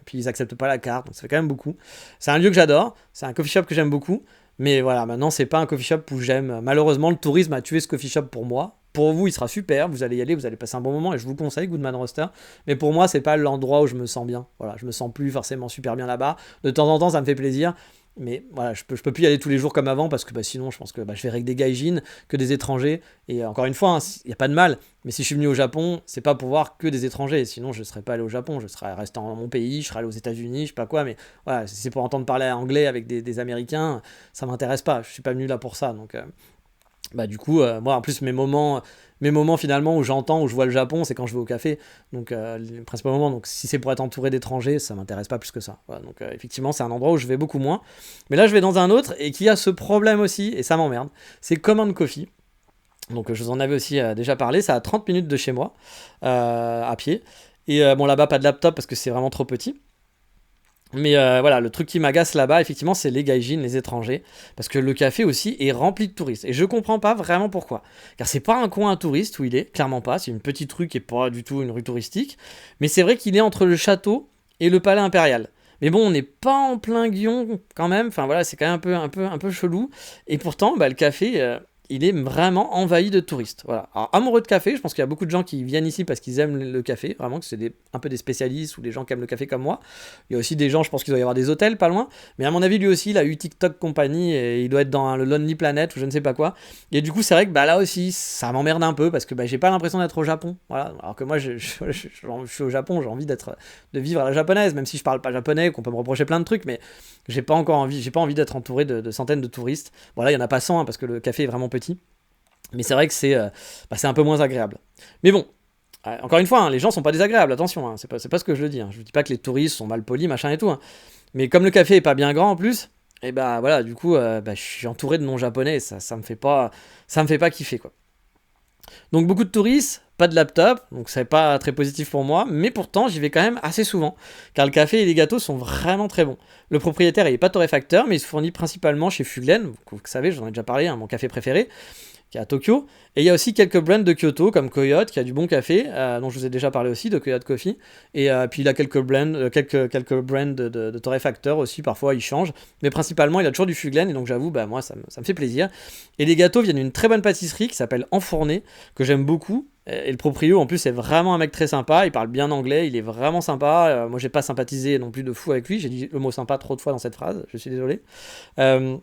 Puis ils acceptent pas la carte, donc ça fait quand même beaucoup. C'est un lieu que j'adore, c'est un coffee shop que j'aime beaucoup. Mais voilà, maintenant c'est pas un coffee shop où j'aime. Malheureusement, le tourisme a tué ce coffee shop pour moi. Pour vous, il sera super, vous allez y aller, vous allez passer un bon moment et je vous le conseille, Goodman Roaster. Mais pour moi, c'est pas l'endroit où je me sens bien. Voilà, je me sens plus forcément super bien là-bas. De temps en temps, ça me fait plaisir. Mais voilà, je peux plus y aller tous les jours comme avant parce que bah, sinon, je pense que je verrai que des gaijins, que des étrangers. Et encore une fois, il n'y a pas de mal. Mais si je suis venu au Japon, c'est pas pour voir que des étrangers. Sinon, je serais pas allé au Japon. Je serais resté dans mon pays, je serais allé aux États-Unis, je sais pas quoi. Mais voilà, si c'est pour entendre parler anglais avec des Américains, ça m'intéresse pas. Je suis pas venu là pour ça. Donc, bah du coup, moi en plus mes moments finalement où j'entends, où je vois le Japon, c'est quand je vais au café. Donc les principaux moments, donc si c'est pour être entouré d'étrangers, ça m'intéresse pas plus que ça. Voilà, donc effectivement c'est un endroit où je vais beaucoup moins. Mais là je vais dans un autre et qui a ce problème aussi, et ça m'emmerde. C'est Command Coffee. Donc je vous en avais aussi déjà parlé, ça a 30 minutes de chez moi, à pied. Et bon là-bas pas de laptop parce que c'est vraiment trop petit. Mais voilà, le truc qui m'agace là-bas, effectivement, c'est les gaijins, les étrangers. Parce que le café aussi est rempli de touristes. Et je comprends pas vraiment pourquoi. Car c'est pas un coin à touristes où il est, clairement pas. C'est une petite rue qui est pas du tout une rue touristique. Mais c'est vrai qu'il est entre le château et le palais impérial. Mais bon, on n'est pas en plein Guion quand même. Enfin voilà, c'est quand même un peu chelou. Et pourtant, bah, le café, il est vraiment envahi de touristes. Voilà. Alors, amoureux de café, je pense qu'il y a beaucoup de gens qui viennent ici parce qu'ils aiment le café, vraiment, que c'est un peu des spécialistes ou des gens qui aiment le café comme moi. Il y a aussi des gens, je pense qu'il doit y avoir des hôtels pas loin, mais à mon avis, lui aussi, il a eu TikTok compagnie et il doit être dans le Lonely Planet ou je ne sais pas quoi. Et du coup, c'est vrai que bah, là aussi, ça m'emmerde un peu parce que bah, j'ai pas l'impression d'être au Japon. Voilà. Alors que moi, je suis au Japon, j'ai envie de vivre à la japonaise, même si je parle pas japonais, qu'on peut me reprocher plein de trucs, mais j'ai pas envie d'être entouré de centaines de touristes. Bon, là, il y en a pas 100 hein, parce que le café est vraiment petit. Mais c'est vrai que c'est un peu moins agréable. Mais bon, encore une fois, hein, les gens sont pas désagréables, attention, hein, c'est pas ce que je dis. Hein. Je dis pas que les touristes sont mal polis, machin et tout. Hein. Mais comme le café est pas bien grand en plus, et bah voilà, du coup, je suis entouré de non-japonais et ça me fait pas kiffer quoi. Donc beaucoup de touristes, pas de laptop, donc c'est pas très positif pour moi, mais pourtant j'y vais quand même assez souvent, car le café et les gâteaux sont vraiment très bons. Le propriétaire il est pas torréfacteur, mais il se fournit principalement chez Fuglen, vous savez, j'en ai déjà parlé, hein, mon café préféré, qui est à Tokyo. Et il y a aussi quelques brands de Kyoto, comme Coyote, qui a du bon café, dont je vous ai déjà parlé aussi, de Coyote Coffee. Et puis il a quelques brands de torréfacteurs aussi, parfois il change. Mais principalement, il a toujours du Fuglen, et donc j'avoue, bah, moi, ça me fait plaisir. Et les gâteaux viennent d'une très bonne pâtisserie qui s'appelle Enfourné, que j'aime beaucoup. Et le proprio, en plus, c'est vraiment un mec très sympa. Il parle bien anglais, il est vraiment sympa. Moi, j'ai pas sympathisé non plus de fou avec lui. J'ai dit le mot sympa trop de fois dans cette phrase, je suis désolé. Euh,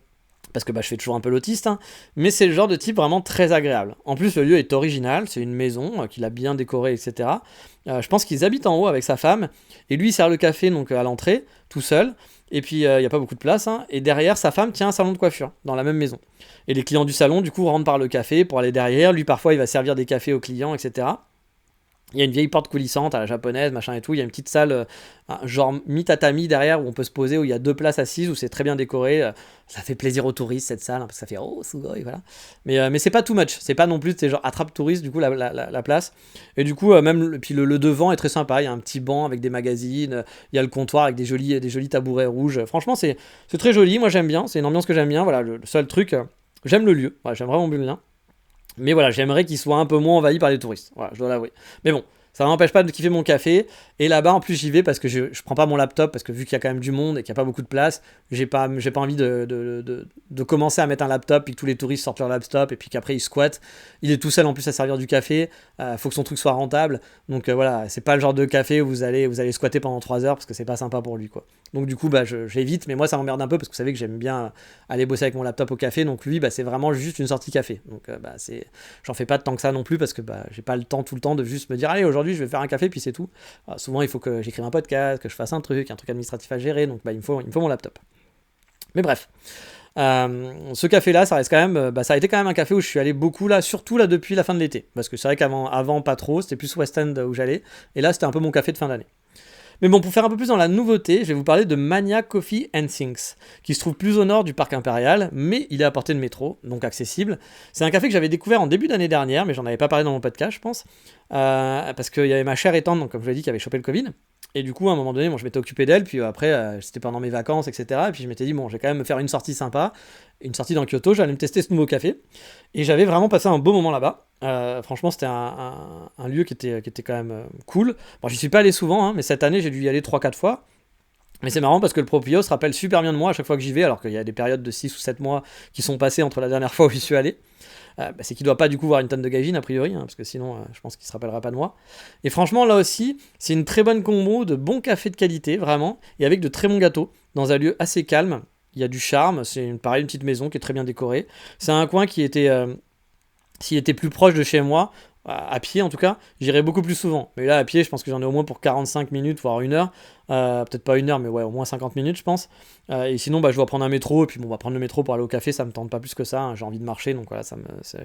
parce que bah, je fais toujours un peu l'autiste, hein, mais c'est le genre de type vraiment très agréable. En plus, le lieu est original, c'est une maison qu'il a bien décorée, etc. Je pense qu'ils habitent en haut avec sa femme, et lui il sert le café donc à l'entrée, tout seul, et puis il n'y a pas beaucoup de place, hein, et derrière sa femme tient un salon de coiffure, dans la même maison. Et les clients du salon, du coup, rentrent par le café pour aller derrière, lui parfois il va servir des cafés aux clients, etc. Il y a une vieille porte coulissante à la japonaise, machin et tout. Il y a une petite salle, genre mi-tatami derrière où on peut se poser, où il y a deux places assises, où c'est très bien décoré. Ça fait plaisir aux touristes cette salle, hein, parce que ça fait oh, sugoi, voilà. Mais c'est pas too much. C'est pas non plus, c'est genre attrape touriste, du coup, la place. Et du coup, puis le devant est très sympa. Il y a un petit banc avec des magazines. Il y a le comptoir avec des jolis tabourets rouges. Franchement, c'est très joli. Moi, j'aime bien. C'est une ambiance que j'aime bien. Voilà, le seul truc, j'aime le lieu. Voilà, j'aime vraiment bien. Mais voilà, j'aimerais qu'il soit un peu moins envahi par les touristes. Voilà, je dois l'avouer. Mais bon, ça m'empêche pas de kiffer mon café. Et là-bas, en plus, j'y vais parce que je prends pas mon laptop, parce que vu qu'il y a quand même du monde et qu'il n'y a pas beaucoup de place, j'ai pas envie de commencer à mettre un laptop, puis que tous les touristes sortent leur laptop, et puis qu'après ils squattent. Il est tout seul en plus à servir du café. Faut que son truc soit rentable. Donc voilà, c'est pas le genre de café où vous allez squatter pendant 3 heures, parce que c'est pas sympa pour lui, quoi. Donc du coup, bah, j'évite, mais moi ça m'emmerde un peu, parce que vous savez que j'aime bien aller bosser avec mon laptop au café. Donc lui, bah, c'est vraiment juste une sortie café. Donc bah, j'en fais pas tant que ça non plus, parce que bah, j'ai pas le temps tout le temps de juste me dire allez aujourd'hui je vais faire un café puis c'est tout. Alors, souvent il faut que j'écrive un podcast, que je fasse un truc administratif à gérer, donc bah, il me faut mon laptop. Mais bref, ce café là ça reste quand même, ça a été quand même un café où je suis allé beaucoup là, surtout là depuis la fin de l'été, parce que c'est vrai qu'avant pas trop, c'était plus West End où j'allais, et là c'était un peu mon café de fin d'année. Mais bon, pour faire un peu plus dans la nouveauté, je vais vous parler de Mania Coffee and Things, qui se trouve plus au nord du parc impérial, mais il est à portée de métro, donc accessible. C'est un café que j'avais découvert en début d'année dernière, mais j'en avais pas parlé dans mon podcast, je pense, parce qu'il y avait ma chère et tante, donc comme je l'ai dit, qui avait chopé le Covid. Et du coup, à un moment donné, bon, je m'étais occupé d'elle, puis après, c'était pendant mes vacances, etc. Et puis je m'étais dit, bon, je vais quand même me faire une sortie sympa, une sortie dans Kyoto, j'allais me tester ce nouveau café. Et j'avais vraiment passé un beau moment là-bas. Franchement, c'était un lieu qui était quand même cool. Bon, j'y suis pas allé souvent, hein, mais cette année, j'ai dû y aller 3 4 fois. Mais c'est marrant parce que le proprio se rappelle super bien de moi à chaque fois que j'y vais, alors qu'il y a des périodes de 6 ou 7 mois qui sont passées entre la dernière fois où j'y suis allé. C'est qu'il doit pas du coup voir une tonne de gaijin a priori, hein, parce que sinon je pense qu'il se rappellera pas de moi. Et franchement là aussi, c'est une très bonne combo de bons cafés de qualité, vraiment, et avec de très bons gâteaux, dans un lieu assez calme. Il y a du charme, c'est pareil, une petite maison qui est très bien décorée. C'est un coin qui était, s'il était plus proche de chez moi, à pied en tout cas, j'irais beaucoup plus souvent. Mais là, à pied, je pense que j'en ai au moins pour 45 minutes, voire 1 heure. Peut-être pas 1 heure, mais ouais, au moins 50 minutes, je pense. Et sinon, bah, je dois prendre un métro, et puis bon, bah, prendre le métro pour aller au café, ça me tente pas plus que ça, hein. J'ai envie de marcher, donc voilà,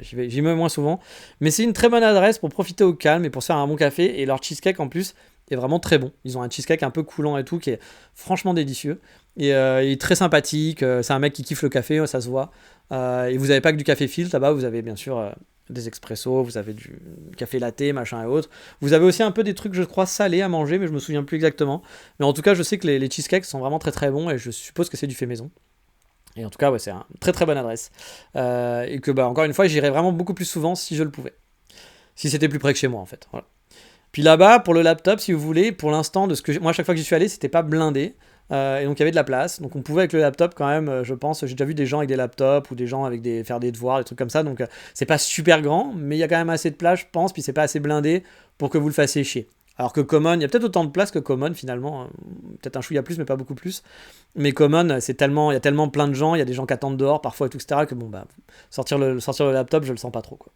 j'y vais moins souvent. Mais c'est une très bonne adresse pour profiter au calme et pour se faire un bon café. Et leur cheesecake en plus est vraiment très bon. Ils ont un cheesecake un peu coulant et tout, qui est franchement délicieux. Et il est très sympathique. C'est un mec qui kiffe le café, ça se voit. Et vous avez pas que du café filtre là-bas, vous avez bien sûr des expressos, vous avez du café latte, machin et autres. Vous avez aussi un peu des trucs, je crois, salés à manger, mais je me souviens plus exactement. Mais en tout cas, je sais que les cheesecakes sont vraiment très très bons et je suppose que c'est du fait maison. Et en tout cas, ouais, c'est une très très bonne adresse. Et que, bah, encore une fois, j'irais vraiment beaucoup plus souvent si je le pouvais. Si c'était plus près que chez moi, en fait. Voilà. Puis là-bas, pour le laptop, si vous voulez, pour l'instant, moi, à chaque fois que j'y suis allé, c'était pas blindé. Et donc il y avait de la place, donc on pouvait avec le laptop quand même, je pense, j'ai déjà vu des gens avec des laptops ou des gens avec faire des devoirs, des trucs comme ça, donc c'est pas super grand, mais il y a quand même assez de place, je pense, puis c'est pas assez blindé pour que vous le fassiez chier. Alors que Common, il y a peut-être autant de place que Common finalement, peut-être un chouïa plus, mais pas beaucoup plus. Mais Common, il y a tellement plein de gens, il y a des gens qui attendent dehors parfois et tout, etc., que bon, bah, sortir le laptop, je le sens pas trop, quoi.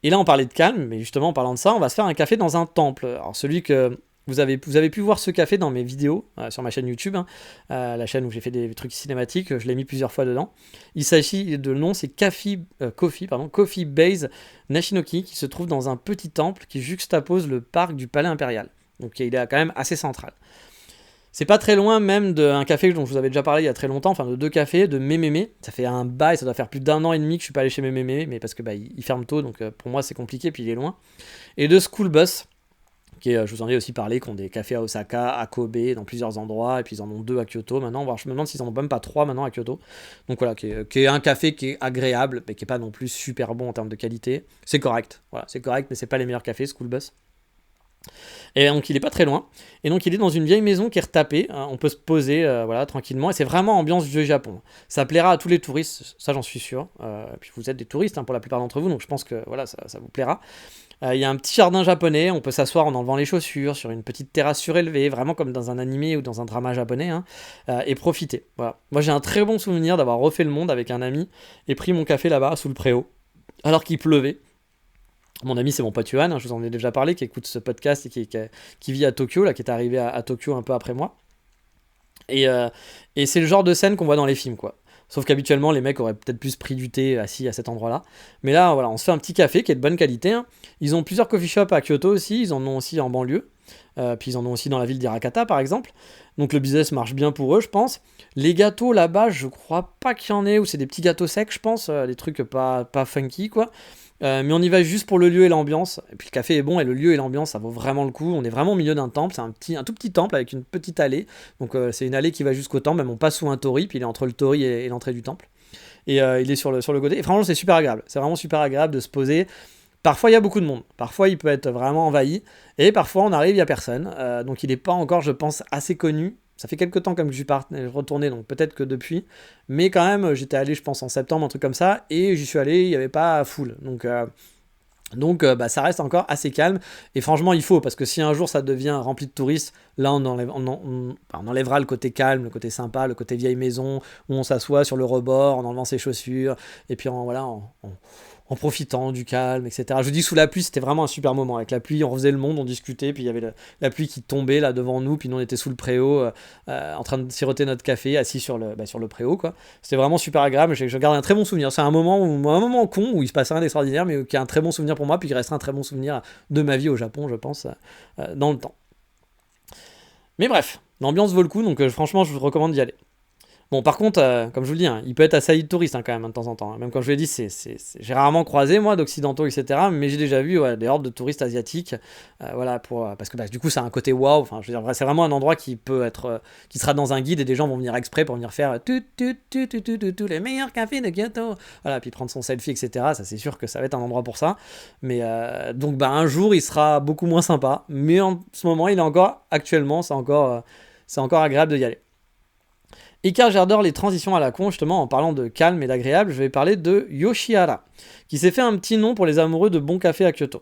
Et là, on parlait de calme, mais justement, en parlant de ça, on va se faire un café dans un temple. Alors, celui que vous avez pu voir ce café dans mes vidéos sur ma chaîne YouTube, hein, la chaîne où j'ai fait des trucs cinématiques, je l'ai mis plusieurs fois dedans. Il s'agit de le nom, c'est Coffee Base Nashinoki, qui se trouve dans un petit temple qui juxtapose le parc du Palais Impérial. Donc, il est quand même assez central. C'est pas très loin même d'un café dont je vous avais déjà parlé il y a très longtemps, enfin de 2 cafés, de Mémémé. Ça fait un bail, ça doit faire plus d'1 an et demi que je suis pas allé chez Mémémé, mais parce que bah, il ferme tôt, donc pour moi c'est compliqué, puis il est loin. Et de School Bus, qui est, je vous en ai aussi parlé, qui ont des cafés à Osaka, à Kobe, dans plusieurs endroits, et puis ils en ont 2 à Kyoto maintenant, voire je me demande s'ils en ont même pas 3 maintenant à Kyoto. Donc voilà, qui est un café qui est agréable, mais qui est pas non plus super bon en termes de qualité. C'est correct, voilà, c'est correct, mais c'est pas les meilleurs cafés, School Bus. Et donc il est pas très loin. Et donc il est dans une vieille maison qui est retapée, hein. On peut se poser voilà, tranquillement. Et c'est vraiment ambiance vieux Japon. Ça plaira à tous les touristes, ça j'en suis sûr. Puis vous êtes des touristes, hein, pour la plupart d'entre vous, donc je pense que voilà, ça vous plaira. Il y a un petit jardin japonais, on peut s'asseoir en enlevant les chaussures sur une petite terrasse surélevée, vraiment comme dans un animé ou dans un drama japonais, hein, et profiter. Voilà. Moi j'ai un très bon souvenir d'avoir refait le monde avec un ami et pris mon café là-bas sous le préau, alors qu'il pleuvait. Mon ami, c'est mon pote Yohan, hein, je vous en ai déjà parlé, qui écoute ce podcast et qui vit à Tokyo, là, qui est arrivé à Tokyo un peu après moi. Et c'est le genre de scène qu'on voit dans les films, quoi. Sauf qu'habituellement, les mecs auraient peut-être plus pris du thé assis à cet endroit-là. Mais là, voilà, on se fait un petit café qui est de bonne qualité, hein. Ils ont plusieurs coffee shops à Kyoto aussi, ils en ont aussi en banlieue. Puis ils en ont aussi dans la ville d'Hirakata, par exemple. Donc le business marche bien pour eux, je pense. Les gâteaux là-bas, je crois pas qu'il y en ait, ou c'est des petits gâteaux secs, je pense, des trucs pas funky, quoi. Mais on y va juste pour le lieu et l'ambiance. Et puis le café est bon et le lieu et l'ambiance, ça vaut vraiment le coup. On est vraiment au milieu d'un temple. C'est un tout petit temple avec une petite allée. Donc c'est une allée qui va jusqu'au temple. Même on passe sous un torii, puis il est entre le torii et l'entrée du temple. Et il est sur le côté. Et franchement, c'est super agréable. C'est vraiment super agréable de se poser. Parfois, il y a beaucoup de monde. Parfois, il peut être vraiment envahi. Et parfois, on arrive, il n'y a personne. Donc il n'est pas encore, je pense, assez connu. Ça fait quelques temps comme je suis retourné, donc peut-être que depuis. Mais quand même, j'étais allé, je pense, en septembre, un truc comme ça. Et j'y suis allé, il n'y avait pas foule. Donc bah, ça reste encore assez calme. Et franchement, il faut, parce que si un jour ça devient rempli de touristes, là on enlèvera le côté calme, le côté sympa, le côté vieille maison, où on s'assoit sur le rebord en enlevant ses chaussures, et puis en profitant du calme, etc. Je vous dis, sous la pluie, c'était vraiment un super moment. Avec la pluie, on refaisait le monde, on discutait, puis il y avait la pluie qui tombait là devant nous, puis nous on était sous le préau, en train de siroter notre café, assis sur le préau, quoi. C'était vraiment super agréable, je garde un très bon souvenir. C'est un moment con où il se passe rien d'extraordinaire, mais qui est un très bon souvenir pour moi, puis qui restera un très bon souvenir de ma vie au Japon, je pense, dans le temps. Mais bref, l'ambiance vaut le coup, donc franchement, je vous recommande d'y aller. Bon, par contre, comme je vous le dis, hein, il peut être assailli de touristes hein, quand même hein, de temps en temps. Hein. Même quand je vous l'ai dit, j'ai rarement croisé moi d'occidentaux, etc. Mais j'ai déjà vu des hordes de touristes asiatiques. Voilà, parce que du coup, ça a un côté waouh. Enfin, je veux dire, c'est vraiment un endroit qui peut être, qui sera dans un guide et des gens vont venir exprès pour venir faire les meilleurs cafés de Kyoto. Voilà, puis prendre son selfie, etc. Ça, c'est sûr que ça va être un endroit pour ça. Mais donc, un jour, il sera beaucoup moins sympa. Mais en ce moment, il est encore, actuellement, c'est encore agréable de y aller. Et car j'adore les transitions à la con, justement, en parlant de calme et d'agréable, je vais parler de Yoshihara, qui s'est fait un petit nom pour les amoureux de bon café à Kyoto.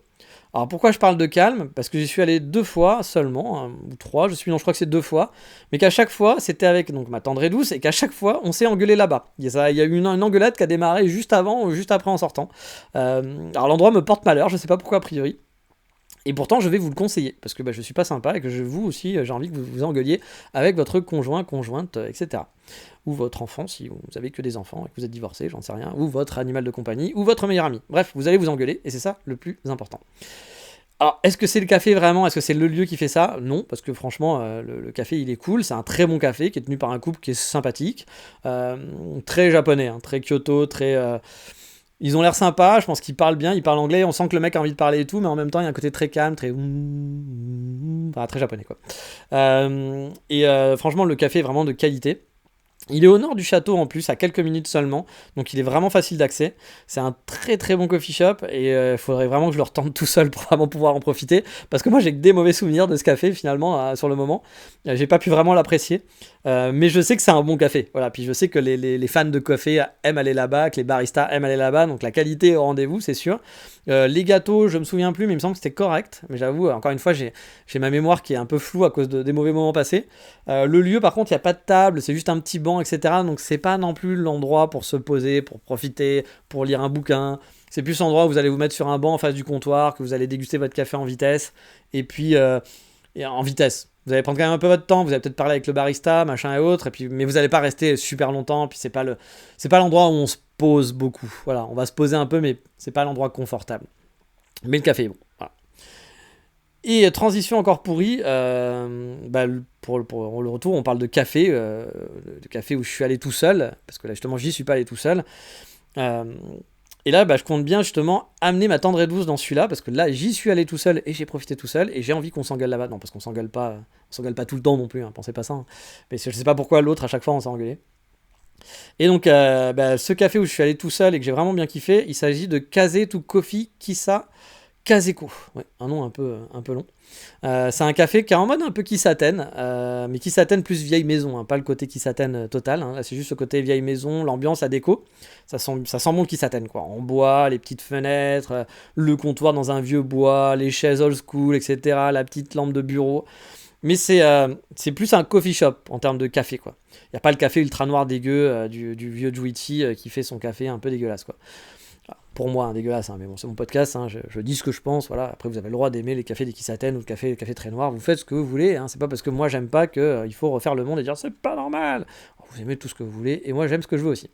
Alors pourquoi je parle de calme? Parce que j'y suis allé 2 fois seulement, hein, ou 3, je crois que c'est 2 fois, mais qu'à chaque fois, c'était avec donc, ma tendre et douce, et qu'à chaque fois, on s'est engueulé là-bas. Il y a eu une engueulade qui a démarré juste avant ou juste après en sortant. Alors l'endroit me porte malheur, je sais pas pourquoi a priori. Et pourtant, je vais vous le conseiller, parce que je suis pas sympa et que vous aussi, j'ai envie que vous vous engueuliez avec votre conjoint, conjointe, etc. Ou votre enfant, si vous avez que des enfants et que vous êtes divorcé, j'en sais rien, ou votre animal de compagnie, ou votre meilleur ami. Bref, vous allez vous engueuler, et c'est ça le plus important. Alors, est-ce que c'est le café vraiment? Est-ce que c'est le lieu qui fait ça? Non, parce que franchement, le café, il est cool. C'est un très bon café qui est tenu par un couple qui est sympathique. Très japonais, hein, très Kyoto, très... Ils ont l'air sympas, je pense qu'ils parlent bien, ils parlent anglais, on sent que le mec a envie de parler et tout, mais en même temps il y a un côté très calme, très... Enfin, très japonais quoi. Franchement le café est vraiment de qualité. Il est au nord du château en plus, à quelques minutes seulement, donc il est vraiment facile d'accès. C'est un très très bon coffee shop et il faudrait vraiment que je le retente tout seul pour vraiment pouvoir en profiter, parce que moi j'ai que des mauvais souvenirs de ce café finalement sur le moment. J'ai pas pu vraiment l'apprécier, mais je sais que c'est un bon café. Voilà, puis je sais que les fans de café aiment aller là-bas, que les baristas aiment aller là-bas, donc la qualité est au rendez-vous, c'est sûr. Les gâteaux, je me souviens plus, mais il me semble que c'était correct. Mais j'avoue, encore une fois, j'ai ma mémoire qui est un peu floue à cause des mauvais moments passés. Le lieu, par contre, il n'y a pas de table, c'est juste un petit banc, etc. Donc c'est pas non plus l'endroit pour se poser, pour profiter, pour lire un bouquin. C'est plus l'endroit où vous allez vous mettre sur un banc en face du comptoir, que vous allez déguster votre café en vitesse. Et puis, en vitesse. Vous allez prendre quand même un peu votre temps, vous allez peut-être parler avec le barista, machin et autres, mais vous n'allez pas rester super longtemps, puis c'est pas l'endroit où on se pose beaucoup. Voilà, on va se poser un peu, mais c'est pas l'endroit confortable. Mais le café est bon. Voilà. Et transition encore pourrie, pour le retour, on parle de café, de café où je suis allé tout seul, parce que là justement j'y suis pas allé tout seul. Et là, je compte bien justement amener ma tendre et douce dans celui-là, parce que là, j'y suis allé tout seul et j'ai profité tout seul, et j'ai envie qu'on s'engueule là-bas. Non, parce qu'on s'engueule pas tout le temps non plus, hein, pensez pas ça. Hein. Mais je sais pas pourquoi l'autre, à chaque fois, on s'est engueulé. Et donc, ce café où je suis allé tout seul et que j'ai vraiment bien kiffé, il s'agit de Kaze to Coffee Kissa Kazeko. Ouais, un nom un peu long. C'est un café qui est en mode un peu Kissaten, mais Kissaten plus vieille maison, hein, pas le côté Kissaten total. Hein, là, c'est juste ce côté vieille maison, l'ambiance, la déco. Ça sent bon le Kissaten, quoi. En bois, les petites fenêtres, le comptoir dans un vieux bois, les chaises old school, etc. La petite lampe de bureau. Mais c'est plus un coffee shop en termes de café, quoi. Il n'y a pas le café ultra noir dégueu du vieux Juichi qui fait son café un peu dégueulasse, quoi. Pour moi, hein, dégueulasse, hein, mais bon, c'est mon podcast, hein, je dis ce que je pense, voilà. Après, vous avez le droit d'aimer les cafés des Kissaten ou le café très noir, vous faites ce que vous voulez, hein. C'est pas parce que moi j'aime pas qu'il faut refaire le monde et dire c'est pas normal. Vous aimez tout ce que vous voulez, et moi j'aime ce que je veux aussi.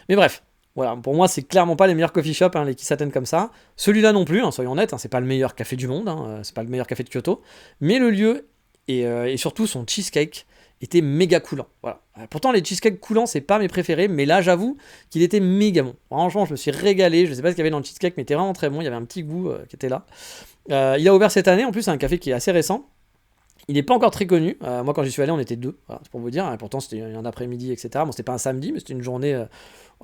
Mais bref, voilà, pour moi c'est clairement pas les meilleurs coffee shops, hein, les Kissaten comme ça. Celui-là non plus, hein, soyons honnêtes, hein, c'est pas le meilleur café du monde, hein, c'est pas le meilleur café de Kyoto, mais le lieu et surtout son cheesecake était méga coulant. Voilà. Pourtant, les cheesecakes coulants, c'est pas mes préférés, mais là, j'avoue qu'il était méga bon. Franchement, je me suis régalé. Je sais pas ce qu'il y avait dans le cheesecake, mais il était vraiment très bon. Il y avait un petit goût qui était là. Il a ouvert cette année. En plus, c'est un café qui est assez récent. Il n'est pas encore très connu. Moi, quand j'y suis allé, on était 2. Voilà, c'est pour vous dire. Et pourtant, c'était un après-midi, etc. Bon, c'était pas un samedi, mais c'était une journée.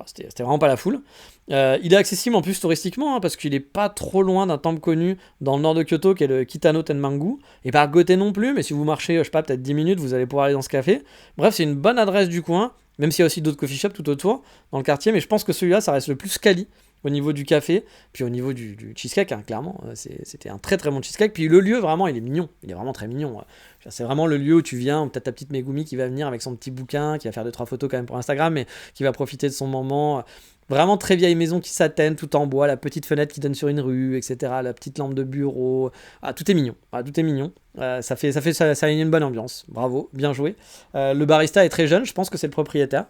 C'était vraiment pas la foule. Il est accessible en plus touristiquement, hein, parce qu'il est pas trop loin d'un temple connu dans le nord de Kyoto, qui est le Kitano Tenmangu. Et pas à côté non plus, mais si vous marchez, je sais pas, peut-être 10 minutes, vous allez pouvoir aller dans ce café. Bref, c'est une bonne adresse du coin, même s'il y a aussi d'autres coffee shops tout autour dans le quartier. Mais je pense que celui-là, ça reste le plus quali au niveau du café, puis au niveau du cheesecake, hein, clairement, c'était un très très bon cheesecake. Puis le lieu, vraiment, il est mignon, il est vraiment très mignon. C'est vraiment le lieu où tu viens, où t'as ta petite Megumi qui va venir avec son petit bouquin, qui va faire 2-3 photos quand même pour Instagram, mais qui va profiter de son moment. Vraiment très vieille maison qui s'atteigne, tout en bois, la petite fenêtre qui donne sur une rue, etc. La petite lampe de bureau, tout est mignon. Tout est mignon. Ça a une bonne ambiance. Bravo, bien joué. Le barista est très jeune, je pense que c'est le propriétaire.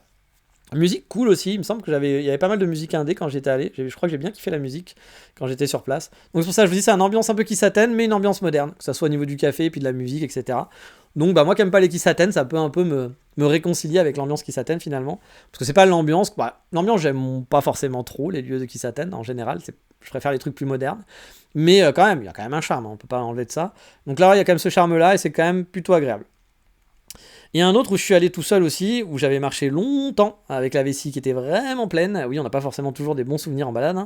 Musique cool aussi, il me semble qu'il y avait pas mal de musique indé quand j'étais allé. Je crois que j'ai bien kiffé la musique quand j'étais sur place. Donc c'est pour ça que je vous dis, c'est une ambiance un peu Kissaten, mais une ambiance moderne, que ce soit au niveau du café, puis de la musique, etc. Donc moi qui aime pas les Kissaten, ça peut un peu me me réconcilier avec l'ambiance Kissaten finalement. Parce que c'est pas l'ambiance, l'ambiance j'aime pas forcément trop les lieux de Kissaten en général, je préfère les trucs plus modernes. Mais quand même, il y a quand même un charme, on peut pas enlever de ça. Donc là, il y a quand même ce charme-là et c'est quand même plutôt agréable. Et un autre où je suis allé tout seul aussi, où j'avais marché longtemps avec la vessie qui était vraiment pleine. Oui, on n'a pas forcément toujours des bons souvenirs en balade.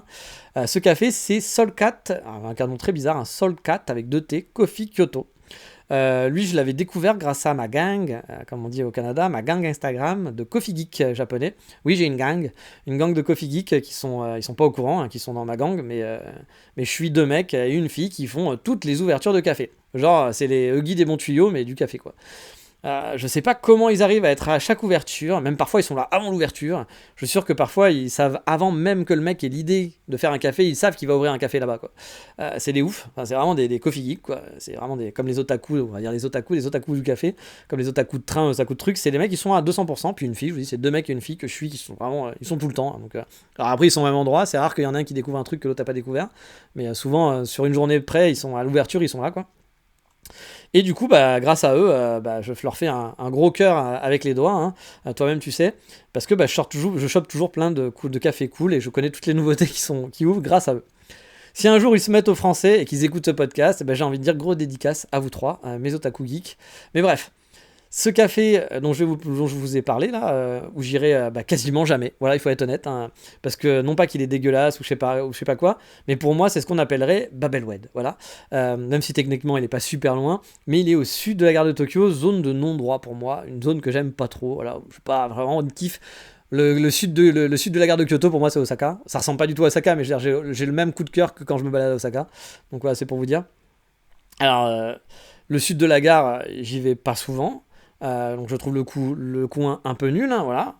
Ce café, c'est Solcat, un nom très bizarre, un Solcat avec 2 T, Coffee Kyoto. Lui, je l'avais découvert grâce à ma gang, comme on dit au Canada, ma gang Instagram de Coffee Geek japonais. Oui, j'ai une gang de Coffee Geek qui sont, ils sont pas au courant, qui sont dans ma gang, mais je suis 2 mecs et une fille qui font toutes les ouvertures de café. Genre, c'est les Huggy des bons tuyaux, mais du café, quoi. Je sais pas comment ils arrivent à être à chaque ouverture, même parfois ils sont là avant l'ouverture. Je suis sûr que parfois ils savent avant même que le mec ait l'idée de faire un café, ils savent qu'il va ouvrir un café là-bas, quoi. C'est des ouf, c'est vraiment des coffee geeks, quoi. C'est vraiment comme les otaku, on va dire les otaku du café, comme les otaku de train, les otaku de trucs. C'est des mecs qui sont à 200%, puis une fille, je vous dis, c'est 2 mecs et une fille que je suis qui sont vraiment, ils sont tout le temps. Donc, alors après ils sont au même endroit, c'est rare qu'il y en ait un qui découvre un truc que l'autre n'a pas découvert, mais souvent sur une journée près, ils sont à l'ouverture, ils sont là, quoi. Et du coup, grâce à eux, je leur fais un gros cœur avec les doigts, toi-même tu sais, parce que je chope toujours plein de café cool et je connais toutes les nouveautés qui ouvrent grâce à eux. Si un jour ils se mettent au français et qu'ils écoutent ce podcast, j'ai envie de dire gros dédicace à vous 3, mes otaku geeks. Mais bref, ce café dont je vous ai parlé là, où j'irai quasiment jamais, voilà, il faut être honnête, parce que non pas qu'il est dégueulasse ou je sais pas quoi, mais pour moi c'est ce qu'on appellerait Babelwed, voilà. Même si techniquement il n'est pas super loin, mais il est au sud de la gare de Tokyo, zone de non-droit pour moi, une zone que j'aime pas trop, voilà, je suis pas vraiment kiff. Le sud de la gare de Kyoto pour moi c'est Osaka, ça ressemble pas du tout à Osaka, mais j'ai le même coup de cœur que quand je me balade à Osaka, donc voilà, c'est pour vous dire. Alors le sud de la gare, j'y vais pas souvent. Donc je trouve le coin un peu nul, voilà.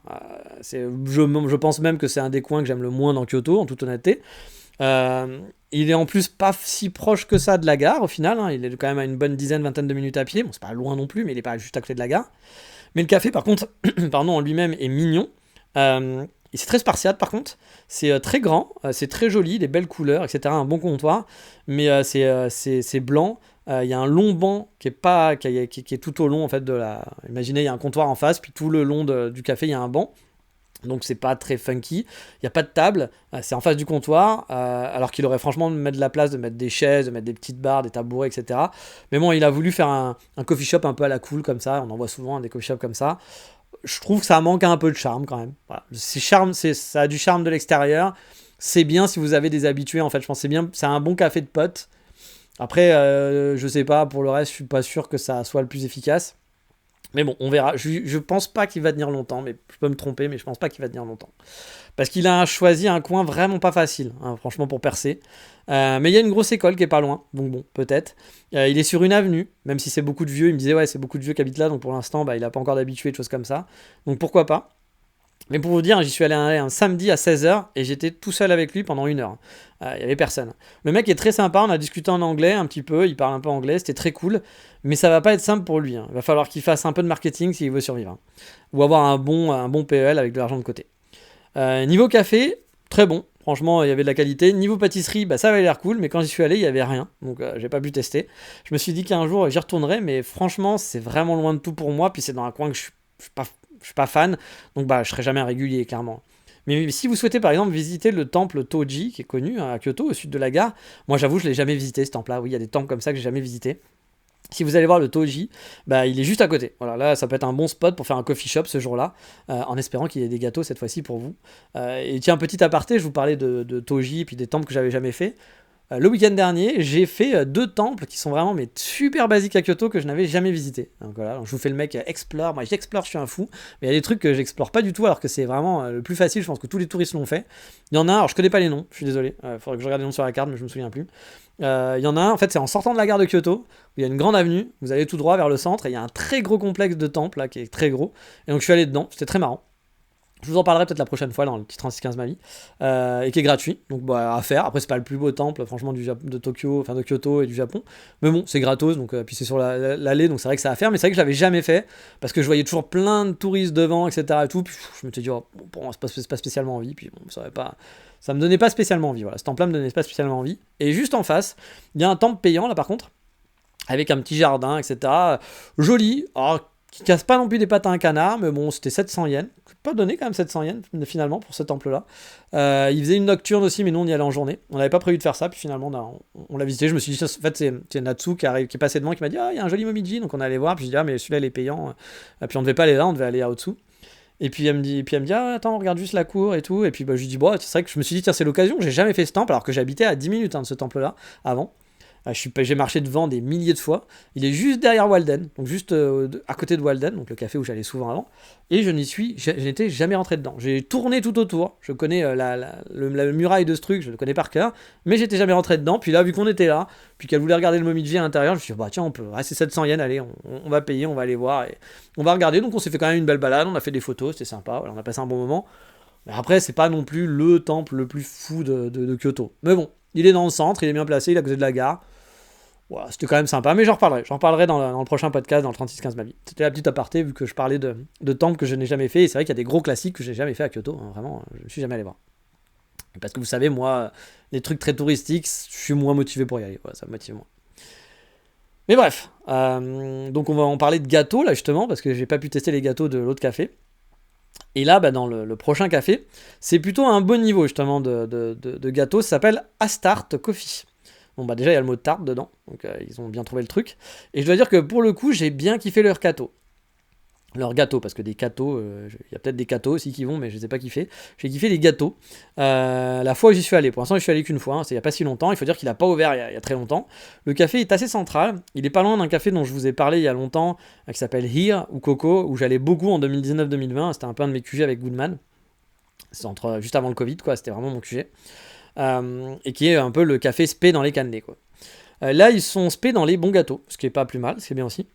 Je pense même que c'est un des coins que j'aime le moins dans Kyoto, en toute honnêteté. Il est en plus pas si proche que ça de la gare, au final. Il est quand même à une bonne vingtaine de minutes à pied. Bon, c'est pas loin non plus, mais il est pas juste à côté de la gare. Mais le café, par contre, en lui-même est mignon. Et c'est très spartiate, par contre. C'est très grand, c'est très joli, des belles couleurs, etc. Un bon comptoir. Mais c'est blanc. Il y a un long banc qui est tout au long en fait de la. Imaginez, il y a un comptoir en face, puis tout le long du café, il y a un banc. Donc c'est pas très funky. Il n'y a pas de table, c'est en face du comptoir, alors qu'il aurait franchement de mettre de la place, de mettre des chaises, de mettre des petites barres, des tabourets, etc. Mais bon, il a voulu faire un coffee shop un peu à la cool comme ça. On en voit souvent des coffee shops comme ça. Je trouve que ça manque un peu de charme quand même. Voilà. Ça a du charme de l'extérieur. C'est bien si vous avez des habitués en fait. Je pense que c'est bien. C'est un bon café de potes. Après, je sais pas, pour le reste, je suis pas sûr que ça soit le plus efficace. Mais bon, on verra. Je pense pas qu'il va tenir longtemps, mais je peux me tromper, mais je pense pas qu'il va tenir longtemps. Parce qu'il a choisi un coin vraiment pas facile, franchement, pour percer. Mais il y a une grosse école qui est pas loin, donc bon, peut-être. Il est sur une avenue, même si c'est beaucoup de vieux. Il me disait, ouais, c'est beaucoup de vieux qui habitent là, donc pour l'instant, il a pas encore d'habitués, de choses comme ça. Donc pourquoi pas. Mais pour vous dire, j'y suis allé un samedi à 16h et j'étais tout seul avec lui pendant 1 heure. Il n'y avait personne. Le mec est très sympa, on a discuté en anglais un petit peu, il parle un peu anglais, c'était très cool. Mais ça va pas être simple pour lui. Il va falloir qu'il fasse un peu de marketing s'il veut survivre. Ou avoir un bon PEL avec de l'argent de côté. Niveau café, très bon. Franchement, il y avait de la qualité. Niveau pâtisserie, ça avait l'air cool, mais quand j'y suis allé, il n'y avait rien. Donc, j'ai pas pu tester. Je me suis dit qu'un jour, j'y retournerai, mais franchement, c'est vraiment loin de tout pour moi. Puis c'est dans un coin que je suis pas fan. Donc, je serai jamais régulier, clairement. Mais si vous souhaitez, par exemple, visiter le temple Toji, qui est connu à Kyoto, au sud de la gare, moi, j'avoue, je l'ai jamais visité, ce temple-là. Oui, il y a des temples comme ça que j'ai jamais visité. Si vous allez voir le Toji, il est juste à côté. Voilà, là, ça peut être un bon spot pour faire un coffee shop ce jour-là, en espérant qu'il y ait des gâteaux cette fois-ci pour vous. Et tiens, petit aparté, je vous parlais de Toji et puis des temples que j'avais jamais fait. Le week-end dernier, j'ai fait 2 temples qui sont vraiment super basiques à Kyoto que je n'avais jamais visités. Donc voilà, je vous fais le mec explore. Moi, j'explore, je suis un fou. Mais il y a des trucs que j'explore pas du tout, alors que c'est vraiment le plus facile. Je pense que tous les touristes l'ont fait. Il y en a, alors je connais pas les noms, je suis désolé. Faudrait que je regarde les noms sur la carte, mais je me souviens plus. Il y en a un, en fait, c'est en sortant de la gare de Kyoto, où il y a une grande avenue. Vous allez tout droit vers le centre, et il y a un très gros complexe de temples là, qui est très gros. Et donc je suis allé dedans, c'était très marrant. Je vous en parlerai peut-être la prochaine fois dans le petit 3615 ma vie, et qui est gratuit, donc à faire. Après, c'est pas le plus beau temple, franchement, de Tokyo, enfin de Kyoto et du Japon, mais bon, c'est gratos, donc puis c'est sur l'allée, donc c'est vrai que ça à faire, mais c'est vrai que je l'avais jamais fait parce que je voyais toujours plein de touristes devant, etc. Et tout, puis je me suis dit, bon, c'est pas spécialement envie, puis bon, ça me donnait pas spécialement envie. Voilà, ce temple-là me donnait pas spécialement envie. Et juste en face, il y a un temple payant là, par contre, avec un petit jardin, etc. Joli. Alors, qui casse pas non plus des pattes à un canard, mais bon, c'était 700 yens. Pas donné quand même 700 yens finalement pour ce temple-là. Il faisait une nocturne aussi, mais nous on y allait en journée. On n'avait pas prévu de faire ça, puis finalement on l'a visité. Je me suis dit, en fait, c'est Natsu qui est passé devant, qui m'a dit, ah, il y a un joli Momiji, donc on allait voir. Puis je dis, ah, mais celui-là il est payant. Et puis on devait pas aller là, on devait aller à Otsu. Et puis elle me dit, ah, attends, on regarde juste la cour et tout. Et puis bah, je lui dis, bon, c'est vrai que je me suis dit, tiens, c'est l'occasion. J'ai jamais fait ce temple, alors que j'habitais à 10 minutes de ce temple-là avant. J'ai marché devant des milliers de fois. Il est juste derrière Walden, donc juste à côté de Walden, donc le café où j'allais souvent avant. Et je n'étais jamais rentré dedans. J'ai tourné tout autour. Je connais la muraille de ce truc, je le connais par cœur, mais j'étais jamais rentré dedans. Puis là, vu qu'on était là, puis qu'elle voulait regarder le Momiji à l'intérieur, je me suis dit, bah tiens, on peut. C'est 700 yens, allez, on va payer, on va aller voir et on va regarder. Donc on s'est fait quand même une belle balade, on a fait des photos, c'était sympa. Voilà, on a passé un bon moment. Mais après, c'est pas non plus le temple le plus fou de Kyoto. Mais bon, il est dans le centre, il est bien placé, il est à côté de la gare. Voilà, c'était quand même sympa, mais j'en reparlerai dans le prochain podcast, dans le 3615 ma vie. C'était la petite aparté, vu que je parlais de temples que je n'ai jamais fait, et c'est vrai qu'il y a des gros classiques que j'ai jamais fait à Kyoto, hein, vraiment, je ne suis jamais allé voir. Parce que vous savez, moi, les trucs très touristiques, je suis moins motivé pour y aller, voilà, ça me motive moins. Mais bref, donc on va en parler de gâteaux, là, justement, parce que j'ai pas pu tester les gâteaux de l'autre café. Et là, dans le prochain café, c'est plutôt un bon niveau, justement, de gâteau, ça s'appelle Astart Coffee. Bon bah déjà il y a le mot tarte dedans, donc ils ont bien trouvé le truc. Et je dois dire que pour le coup j'ai bien kiffé leur gâteau. Leur gâteau, parce que des gâteaux, il y a peut-être des gâteaux aussi qui vont, mais je ne sais pas kiffer. J'ai kiffé les gâteaux. La fois où j'y suis allé, pour l'instant j'y suis allé qu'une fois, hein, c'est il n'y a pas si longtemps, il faut dire qu'il n'a pas ouvert il y a très longtemps. Le café est assez central, il est pas loin d'un café dont je vous ai parlé il y a longtemps, qui s'appelle Here ou Coco, où j'allais beaucoup en 2019-2020, c'était un peu un de mes QG avec Goodman. C'est juste avant le Covid, quoi, c'était vraiment mon QG. Et qui est un peu le café spé dans les cannelés, quoi. Là, ils sont spé dans les bons gâteaux, ce qui est pas plus mal, ce qui est bien aussi.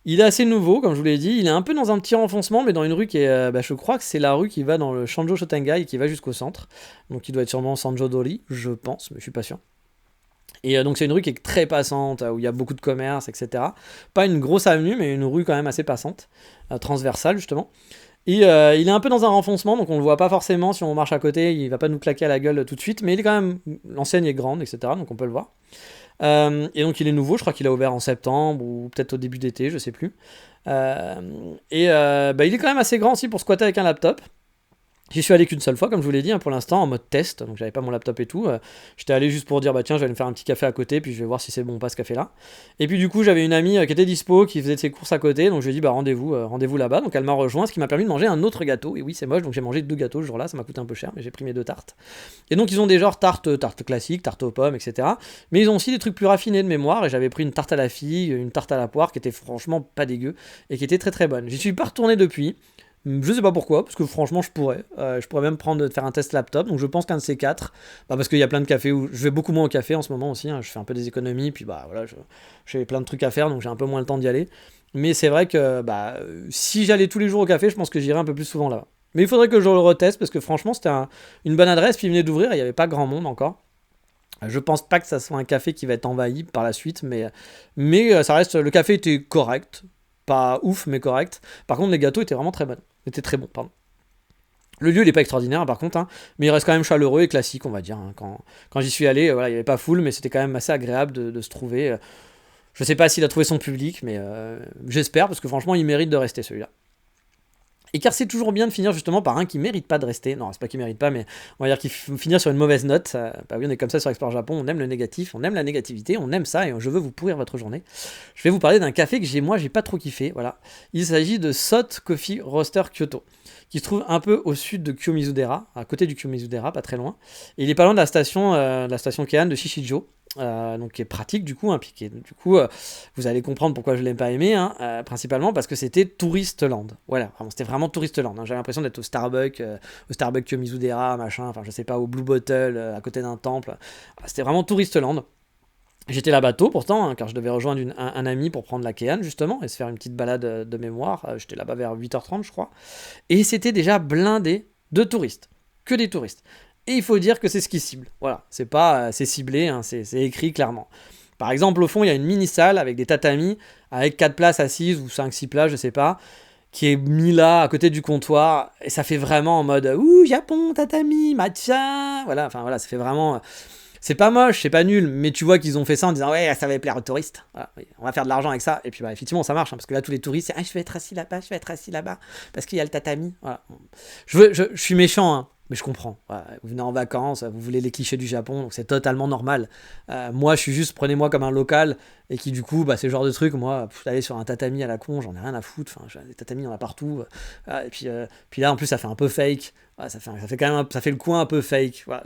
Il est assez nouveau, comme je vous l'ai dit. Il est un peu dans un petit renfoncement, mais dans une rue qui est. Je crois que c'est la rue qui va dans le Shanjo Shotengai et qui va jusqu'au centre. Donc, il doit être sûrement Sanjo Dori, je pense, mais je suis pas sûr. Et donc, c'est une rue qui est très passante, où il y a beaucoup de commerce, etc. Pas une grosse avenue, mais une rue quand même assez passante, transversale, justement. Et il est un peu dans un renfoncement, donc on le voit pas forcément si on marche à côté, il va pas nous claquer à la gueule tout de suite, mais il est quand même, l'enseigne est grande, etc., donc on peut le voir. Et donc il est nouveau, je crois qu'il a ouvert en septembre, ou peut-être au début d'été, je sais plus. Il est quand même assez grand aussi pour squatter avec un laptop. J'y suis allé qu'une seule fois, comme je vous l'ai dit, hein, pour l'instant, en mode test, donc j'avais pas mon laptop et tout. J'étais allé juste pour dire, bah tiens, je vais me faire un petit café à côté, puis je vais voir si c'est bon ou pas ce café-là. Et puis du coup, j'avais une amie qui était dispo, qui faisait ses courses à côté, donc je lui ai dit, bah rendez-vous là-bas. Donc elle m'a rejoint, ce qui m'a permis de manger un autre gâteau. Et oui, c'est moche, donc j'ai mangé 2 gâteaux ce jour-là, ça m'a coûté un peu cher, mais j'ai pris mes 2 tartes. Et donc ils ont des genres tartes classiques, tartes aux pommes, etc. Mais ils ont aussi des trucs plus raffinés de mémoire, et j'avais pris une tarte à la figue, une tarte à la poire, qui était franchement pas dégueu, et qui était très très bonne. J'y suis pas retourné depuis. Je sais pas pourquoi, parce que franchement je pourrais même faire un test laptop, donc je pense qu'un de ces 4, parce qu'il y a plein de cafés où je vais beaucoup moins au café en ce moment aussi, hein, je fais un peu des économies, puis voilà, j'ai plein de trucs à faire, donc j'ai un peu moins le temps d'y aller, mais c'est vrai que si j'allais tous les jours au café, je pense que j'irais un peu plus souvent là. Mais il faudrait que je le reteste, parce que franchement c'était une bonne adresse, puis il venait d'ouvrir, il n'y avait pas grand monde encore. Je pense pas que ça soit un café qui va être envahi par la suite, mais ça reste, le café était correct, pas ouf mais correct. Par contre les gâteaux étaient vraiment très bons. Était très bon, pardon. Le lieu, il n'est pas extraordinaire, par contre, hein, mais il reste quand même chaleureux et classique, on va dire. Hein. Quand j'y suis allé, il n'y avait pas full, mais c'était quand même assez agréable de se trouver. Je ne sais pas s'il a trouvé son public, mais j'espère, parce que franchement, il mérite de rester, celui-là. Et car c'est toujours bien de finir justement par un qui mérite pas de rester. Non, c'est pas qu'il mérite pas, mais on va dire qu'il finir sur une mauvaise note. Bah oui, on est comme ça sur Explore Japon, on aime le négatif, on aime la négativité, on aime ça et je veux vous pourrir votre journée. Je vais vous parler d'un café que j'ai pas trop kiffé, voilà. Il s'agit de Sot Coffee Roaster Kyoto, qui se trouve un peu au sud de Kiyomizu-dera, à côté du Kiyomizu-dera, pas très loin. Et il est pas loin de la station Keihan de Shishijo. Donc qui est pratique du coup, hein, puis vous allez comprendre pourquoi je l'ai pas aimé, hein, principalement parce que c'était Tourist Land. Voilà, c'était vraiment Tourist Land. Hein. J'avais l'impression d'être au Starbucks Kiyomizu-dera, machin, enfin je sais pas, au Blue Bottle, à côté d'un temple. C'était vraiment Tourist Land. J'étais là-bas tôt pourtant, hein, car je devais rejoindre un ami pour prendre la Keihan justement et se faire une petite balade de mémoire. J'étais là-bas vers 8h30 je crois. Et c'était déjà blindé de touristes, que des touristes. Et il faut dire que c'est ce qui cible. Voilà, c'est ciblé, hein, c'est écrit clairement. Par exemple, au fond, il y a une mini-salle avec des tatamis, avec 4 places assises, ou 5-6 places, je sais pas, qui est mis là, à côté du comptoir, et ça fait vraiment en mode « Ouh, Japon, tatami, matcha !» Voilà, enfin voilà, ça fait vraiment... C'est pas moche, c'est pas nul, mais tu vois qu'ils ont fait ça en disant ouais, ça va plaire aux touristes. Voilà, oui, on va faire de l'argent avec ça. Et puis bah effectivement, ça marche, hein, parce que là tous les touristes, c'est je vais être assis là-bas, je vais être assis là-bas, parce qu'il y a le tatami. Voilà. Je suis méchant, hein, mais je comprends. Voilà, vous venez en vacances, vous voulez les clichés du Japon, donc c'est totalement normal. Moi, je suis juste, prenez-moi comme un local, et qui du coup, bah, c'est le genre de truc, moi, aller sur un tatami à la con, j'en ai rien à foutre. Enfin, des tatamis, il y en a partout. Et puis là, en plus, ça fait un peu fake. Ça fait quand même, ça fait le coin un peu fake. Voilà,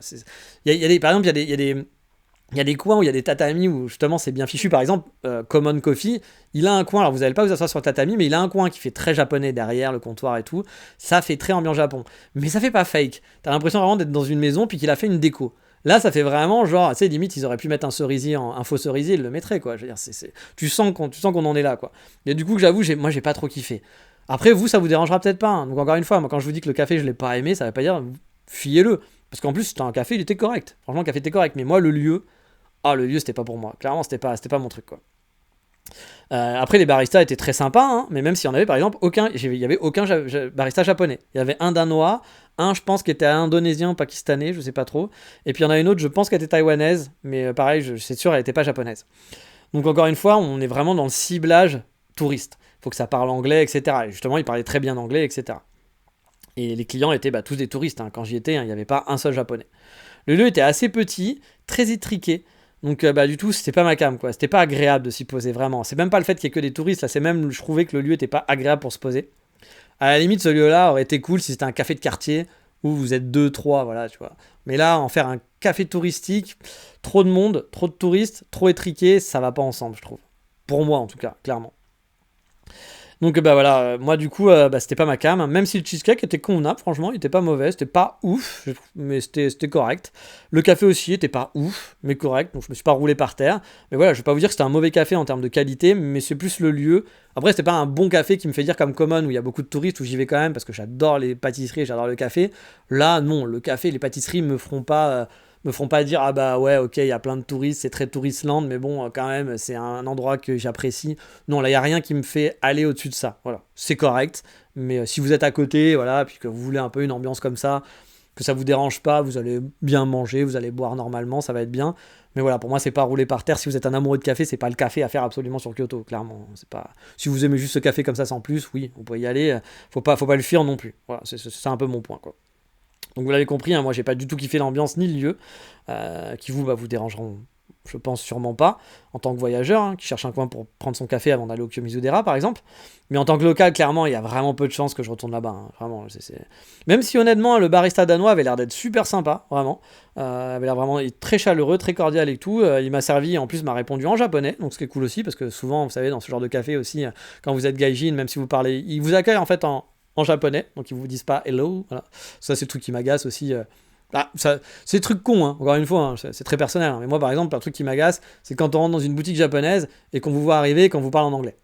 par exemple, il y a des coins où il y a des tatamis où justement c'est bien fichu. Par exemple, Common Coffee, il a un coin, alors vous n'allez pas vous asseoir sur le tatami, mais il a un coin qui fait très japonais derrière le comptoir et tout. Ça fait très ambiance Japon. Mais ça fait pas fake. T'as l'impression vraiment d'être dans une maison puis qu'il a fait une déco. Là, ça fait vraiment genre, tu sais, limite, ils auraient pu mettre un cerisier, un faux cerisier, ils le mettraient, quoi. Je veux dire, tu sens qu'on en est là, quoi. Et du coup, j'avoue, moi, j'ai pas trop kiffé. Après, vous, ça vous dérangera peut-être pas, hein. Donc, encore une fois, moi, quand je vous dis que le café, je l'ai pas aimé, ça veut pas dire, fuyez-le. Parce qu'en plus, c'était un café, il était correct. Franchement, le café était correct. Mais moi, le lieu, c'était pas pour moi. Clairement, c'était pas mon truc, quoi. Après, les baristas étaient très sympas, hein, mais même s'il y en avait, par exemple, il y avait aucun barista japonais. Il y avait un danois, un, je pense, qui était indonésien ou pakistanais, je sais pas trop. Et puis il y en a une autre, je pense, qui était taïwanaise, mais pareil, c'est sûr, elle était pas japonaise. Donc encore une fois, on est vraiment dans le ciblage touriste. Faut que ça parle anglais, etc. Et justement, il parlait très bien anglais, etc. Et les clients étaient tous des touristes, hein. Quand j'y étais, hein, il n'y avait pas un seul japonais. Le lieu était assez petit, très étriqué. Donc du tout, c'était pas ma cam, quoi. C'était pas agréable de s'y poser, vraiment. C'est même pas le fait qu'il y ait que des touristes, là, c'est même, je trouvais que le lieu était pas agréable pour se poser. À la limite, ce lieu-là aurait été cool si c'était un café de quartier où vous êtes deux, trois, voilà, tu vois. Mais là, en faire un café touristique, trop de monde, trop de touristes, trop étriqué, ça va pas ensemble, je trouve. Pour moi, en tout cas, clairement. Donc voilà, moi du coup, c'était pas ma cam, même si le cheesecake était convenable, franchement, il était pas mauvais, c'était pas ouf, mais c'était correct. Le café aussi était pas ouf, mais correct, donc je me suis pas roulé par terre. Mais voilà, je vais pas vous dire que c'était un mauvais café en termes de qualité, mais c'est plus le lieu. Après, c'était pas un bon café qui me fait dire comme Common, où il y a beaucoup de touristes, où j'y vais quand même, parce que j'adore les pâtisseries, j'adore le café. Là, non, le café, les pâtisseries me feront pas dire ah bah ouais ok il y a plein de touristes, c'est très touristland, mais bon quand même c'est un endroit que j'apprécie. Non, là il y a rien qui me fait aller au-dessus de ça. Voilà, c'est correct, mais si vous êtes à côté, voilà, puis que vous voulez un peu une ambiance comme ça, que ça vous dérange pas, vous allez bien manger, vous allez boire normalement, ça va être bien. Mais voilà, pour moi c'est pas rouler par terre. Si vous êtes un amoureux de café, c'est pas le café à faire absolument sur Kyoto, clairement. C'est pas. Si vous aimez juste ce café comme ça sans plus, oui, vous pouvez y aller. Faut pas le fuir non plus. Voilà, c'est un peu mon point, quoi. Donc vous l'avez compris, hein, moi j'ai pas du tout kiffé l'ambiance ni le lieu, qui vous dérangeront, je pense sûrement pas, en tant que voyageur, hein, qui cherche un coin pour prendre son café avant d'aller au Kiyomizu-dera par exemple. Mais en tant que local, clairement, il y a vraiment peu de chances que je retourne là-bas, hein, vraiment. Même si honnêtement, le barista danois avait l'air d'être super sympa, vraiment. Avait l'air vraiment très chaleureux, très cordial et tout. Il m'a servi, en plus m'a répondu en japonais, donc ce qui est cool aussi, parce que souvent, vous savez, dans ce genre de café aussi, quand vous êtes gaijin, même si vous parlez, ils vous accueillent en fait en japonais, donc ils vous disent pas hello, voilà. Ça c'est le truc qui m'agace aussi. C'est des trucs cons, hein, encore une fois, hein, c'est très personnel. Hein. Mais moi par exemple, un truc qui m'agace, c'est quand on rentre dans une boutique japonaise et qu'on vous voit arriver et qu'on vous parle en anglais.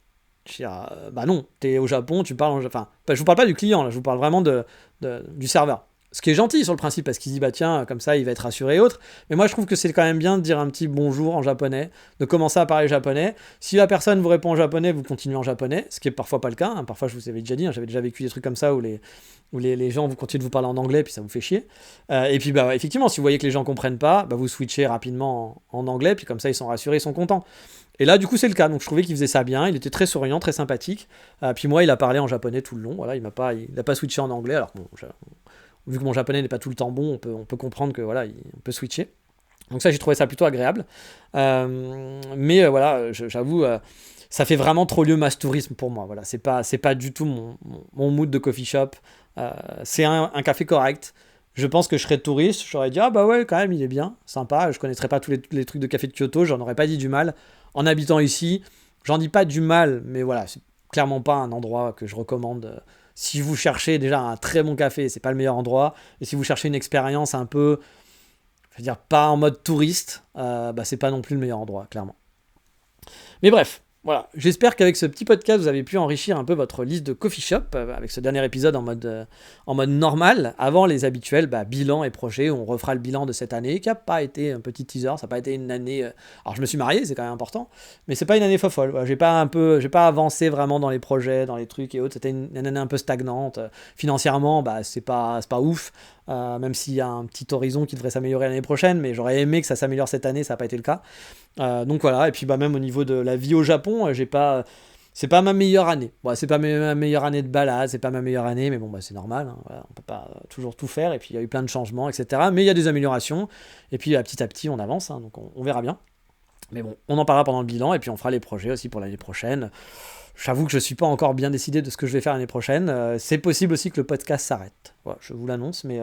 Je dis, bah non, t'es au Japon, tu parles enfin, je vous parle pas du client, là, je vous parle vraiment du serveur. Ce qui est gentil sur le principe, parce qu'il dit, bah tiens, comme ça, il va être rassuré et autres. Mais moi, je trouve que c'est quand même bien de dire un petit bonjour en japonais, de commencer à parler japonais. Si la personne vous répond en japonais, vous continuez en japonais, ce qui est parfois pas le cas. Hein. Parfois, je vous avais déjà dit, hein, j'avais déjà vécu des trucs comme ça où les gens vous continuent de vous parler en anglais, puis ça vous fait chier. Et puis, bah, effectivement, si vous voyez que les gens comprennent pas, bah, vous switchez rapidement en anglais, puis comme ça, ils sont rassurés, ils sont contents. Et là, du coup, c'est le cas. Donc, je trouvais qu'il faisait ça bien. Il était très souriant, très sympathique. Puis moi, il a parlé en japonais tout le long. Voilà, il n'a pas switché en anglais. Alors, bon, vu que mon japonais n'est pas tout le temps bon, on peut comprendre que voilà, on peut switcher. Donc ça, j'ai trouvé ça plutôt agréable. Mais voilà, j'avoue, ça fait vraiment trop lieu mass tourisme pour moi. Voilà, c'est pas du tout mon mood de coffee shop. C'est un café correct. Je pense que je serais touriste, j'aurais dit ah bah ouais quand même il est bien, sympa. Je connaîtrais pas tous les trucs de café de Kyoto, j'en aurais pas dit du mal. En habitant ici, j'en dis pas du mal, mais voilà, c'est clairement pas un endroit que je recommande. Si vous cherchez déjà un très bon café, c'est pas le meilleur endroit. Et si vous cherchez une expérience un peu, je veux dire, pas en mode touriste, bah c'est pas non plus le meilleur endroit, clairement. Mais bref, voilà. J'espère qu'avec ce petit podcast, vous avez pu enrichir un peu votre liste de coffee shop, avec ce dernier épisode en mode normal, avant les habituels bilan et projets. On refera le bilan de cette année, qui n'a pas été un petit teaser, ça n'a pas été une année... Alors je me suis marié, c'est quand même important, mais c'est pas une année fofolle. Voilà, j'ai pas avancé vraiment dans les projets, dans les trucs et autres. C'était une année un peu stagnante. Financièrement, c'est pas ouf. même s'il y a un petit horizon qui devrait s'améliorer l'année prochaine, mais j'aurais aimé que ça s'améliore cette année, ça n'a pas été le cas. Donc voilà, et puis même au niveau de la vie au Japon, c'est pas ma meilleure année. Bon, c'est pas ma meilleure année de balade, c'est pas ma meilleure année, mais bon, c'est normal, hein, voilà, on peut pas toujours tout faire, et puis il y a eu plein de changements, etc. Mais il y a des améliorations, et puis petit à petit on avance, hein, donc on verra bien. Mais bon, on en parlera pendant le bilan, et puis on fera les projets aussi pour l'année prochaine. J'avoue que je suis pas encore bien décidé de ce que je vais faire l'année prochaine. C'est possible aussi que le podcast s'arrête. Voilà, je vous l'annonce, mais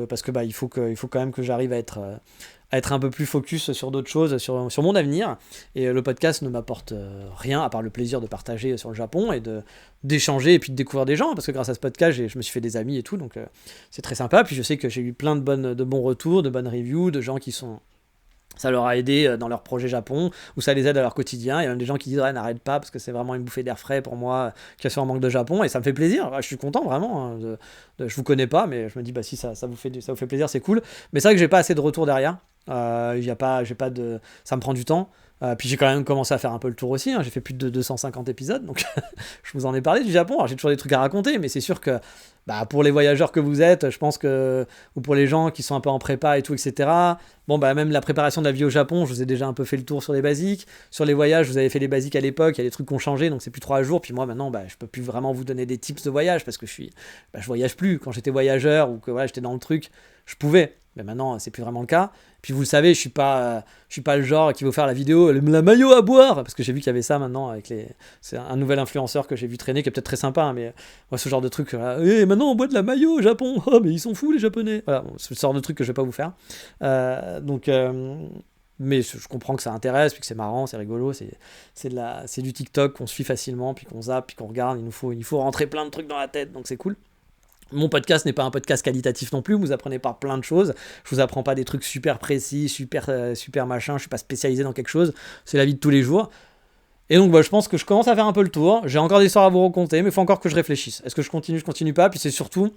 parce que il faut quand même que j'arrive à être un peu plus focus sur d'autres choses, sur mon avenir. Et le podcast ne m'apporte rien à part le plaisir de partager sur le Japon et d'échanger et puis de découvrir des gens, parce que grâce à ce podcast, je me suis fait des amis et tout, donc c'est très sympa. Puis je sais que j'ai eu plein de bons retours, de bonnes reviews, de gens qui sont... Ça leur a aidé dans leur projet Japon, ou ça les aide à leur quotidien. Il y a même des gens qui disent n'arrête pas parce que c'est vraiment une bouffée d'air frais pour moi qui a fait un manque de Japon, et ça me fait plaisir. Je suis content vraiment. Hein, je vous connais pas, mais je me dis si ça vous fait plaisir, c'est cool. Mais c'est vrai que j'ai pas assez de retours derrière. J'ai pas ça me prend du temps. Puis j'ai quand même commencé à faire un peu le tour aussi, hein. J'ai fait plus de 250 épisodes, donc je vous en ai parlé du Japon. Alors j'ai toujours des trucs à raconter, mais c'est sûr que pour les voyageurs que vous êtes, je pense que, ou pour les gens qui sont un peu en prépa et tout, etc. Même la préparation de la vie au Japon, je vous ai déjà un peu fait le tour sur les basiques. Sur les voyages, vous avez fait les basiques à l'époque, il y a des trucs qui ont changé, donc c'est plus 3 jours. Puis moi maintenant, je peux plus vraiment vous donner des tips de voyage parce que je voyage plus. Quand j'étais voyageur ou que j'étais dans le truc, je pouvais. Mais maintenant, c'est plus vraiment le cas. Puis vous le savez, je suis pas le genre qui veut faire la vidéo, la maillot à boire, parce que j'ai vu qu'il y avait ça maintenant c'est un nouvel influenceur que j'ai vu traîner, qui est peut-être très sympa, hein, mais moi ce genre de truc, maintenant on boit de la maillot au Japon, oh mais ils sont fous les Japonais. Voilà, c'est ce genre de truc que je vais pas vous faire. Mais je comprends que ça intéresse, puis que c'est marrant, c'est rigolo, c'est du TikTok qu'on suit facilement, puis qu'on zappe, puis qu'on regarde. Il faut rentrer plein de trucs dans la tête, donc c'est cool. Mon podcast n'est pas un podcast qualitatif non plus, vous apprenez pas plein de choses, je vous apprends pas des trucs super précis, super machin, je suis pas spécialisé dans quelque chose, c'est la vie de tous les jours. Et donc je pense que je commence à faire un peu le tour, j'ai encore des histoires à vous raconter, mais il faut encore que je réfléchisse. Est-ce que je continue pas, puis c'est surtout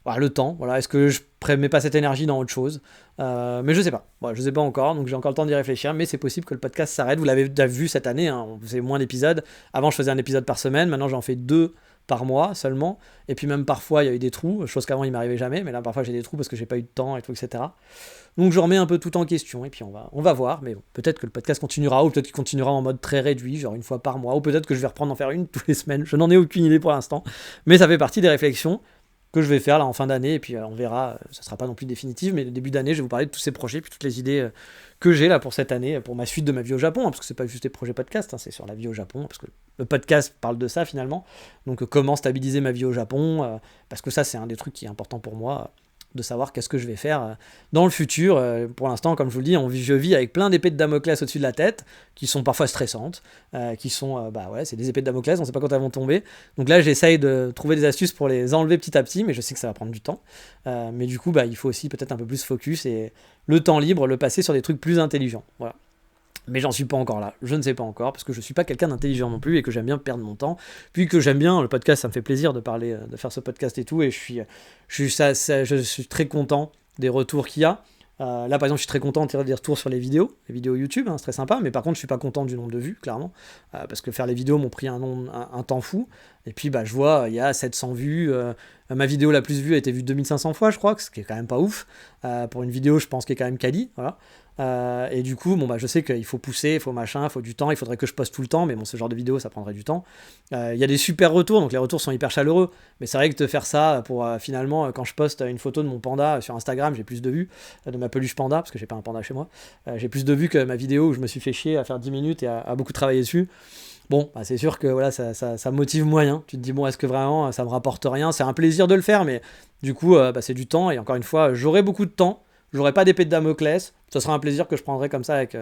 le temps, est-ce que je mets pas cette énergie dans autre chose, mais je sais pas, je sais pas encore, donc j'ai encore le temps d'y réfléchir, mais c'est possible que le podcast s'arrête. Vous l'avez déjà vu cette année, hein, on faisait moins d'épisodes, avant je faisais un épisode par semaine, maintenant j'en fais 2 par mois seulement, et puis même parfois il y a eu des trous, chose qu'avant il m'arrivait jamais, mais là parfois j'ai des trous parce que j'ai pas eu de temps et tout, etc. Donc je remets un peu tout en question, et puis on va voir, mais bon, peut-être que le podcast continuera, ou peut-être qu'il continuera en mode très réduit, genre une fois par mois, ou peut-être que je vais reprendre en faire une toutes les semaines, je n'en ai aucune idée pour l'instant, mais ça fait partie des réflexions que je vais faire là en fin d'année, et puis on verra, ça sera pas non plus définitif, mais au début d'année je vais vous parler de tous ces projets, puis toutes les idées que j'ai là pour cette année, pour ma suite de ma vie au Japon, hein, parce que c'est pas juste des projets podcast, hein, c'est sur la vie au Japon, parce que le podcast parle de ça finalement, donc comment stabiliser ma vie au Japon, parce que ça c'est un des trucs qui est important pour moi, de savoir qu'est-ce que je vais faire dans le futur. Pour l'instant, comme je vous le dis, je vis avec plein d'épées de Damoclès au-dessus de la tête, qui sont parfois stressantes, qui sont, c'est des épées de Damoclès, on sait pas quand elles vont tomber. Donc là, j'essaye de trouver des astuces pour les enlever petit à petit, mais je sais que ça va prendre du temps. Mais du coup, il faut aussi peut-être un peu plus focus, et le temps libre, le passer sur des trucs plus intelligents. Voilà. Mais j'en suis pas encore là, je ne sais pas encore, parce que je suis pas quelqu'un d'intelligent non plus, et que j'aime bien perdre mon temps, puis que j'aime bien le podcast, ça me fait plaisir de parler, de faire ce podcast et tout, et je suis très content des retours qu'il y a. Là par exemple je suis très content de tirer des retours sur les vidéos YouTube, hein, c'est très sympa, mais par contre je suis pas content du nombre de vues, clairement, parce que faire les vidéos m'ont pris un temps fou, et puis je vois il y a 700 vues, ma vidéo la plus vue a été vue 2500 fois je crois, ce qui est quand même pas ouf, pour une vidéo je pense qui est quand même quali, voilà. Et du coup, je sais qu'il faut pousser, il faut machin, il faut du temps, il faudrait que je poste tout le temps, mais bon, ce genre de vidéo, ça prendrait du temps. Il y a des super retours, donc les retours sont hyper chaleureux, mais c'est vrai que de faire ça pour finalement, quand je poste une photo de mon panda sur Instagram, j'ai plus de vues, de ma peluche panda, parce que j'ai pas un panda chez moi, j'ai plus de vues que ma vidéo où je me suis fait chier à faire 10 minutes et à beaucoup travailler dessus. Bon, c'est sûr que voilà, ça motive moyen. Tu te dis, bon, est-ce que vraiment ça me rapporte rien? C'est un plaisir de le faire, mais du coup, c'est du temps, et encore une fois, j'aurai beaucoup de temps. J'aurais pas d'épée de Damoclès, ce sera un plaisir que je prendrai comme ça avec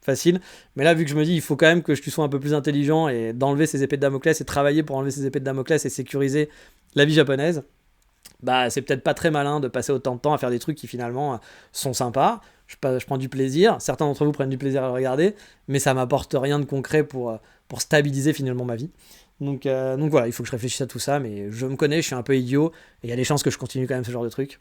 facile. Mais là, vu que je me dis, il faut quand même que je sois un peu plus intelligent et d'enlever ces épées de Damoclès et travailler pour enlever ces épées de Damoclès et sécuriser la vie japonaise, c'est peut-être pas très malin de passer autant de temps à faire des trucs qui finalement sont sympas. Je prends du plaisir, certains d'entre vous prennent du plaisir à le regarder, mais ça m'apporte rien de concret pour stabiliser finalement ma vie. Donc voilà, il faut que je réfléchisse à tout ça, mais je me connais, je suis un peu idiot, et il y a des chances que je continue quand même ce genre de trucs.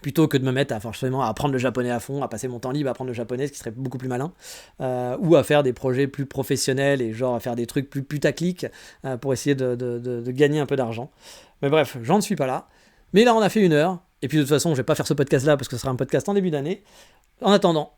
Plutôt que de me mettre à apprendre le japonais à fond, à passer mon temps libre à apprendre le japonais, ce qui serait beaucoup plus malin, ou à faire des projets plus professionnels et genre à faire des trucs plus putaclic pour essayer de gagner un peu d'argent. Mais bref, j'en suis pas là. Mais là, on a fait 1 heure. Et puis de toute façon, je vais pas faire ce podcast-là parce que ce sera un podcast en début d'année. En attendant,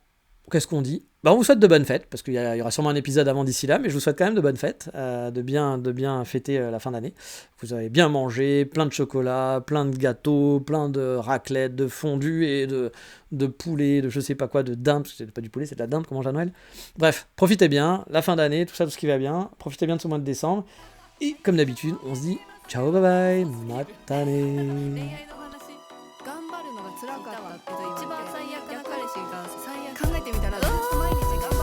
qu'est-ce qu'on dit? On vous souhaite de bonnes fêtes, parce qu'il y aura sûrement un épisode avant d'ici là, mais je vous souhaite quand même de bonnes fêtes, de bien fêter la fin d'année. Vous avez bien mangé, plein de chocolat, plein de gâteaux, plein de raclettes, de fondue et de poulet, de je sais pas quoi, de dinde, parce que c'est pas du poulet, c'est de la dinde qu'on mange à Noël. Bref, profitez bien, la fin d'année, tout ça, tout ce qui va bien. Profitez bien de ce mois de décembre. Et comme d'habitude, on se dit ciao, bye bye, matane. 頑張るのが辛かったって一番最悪な彼氏が考えてみたらずっと毎日頑張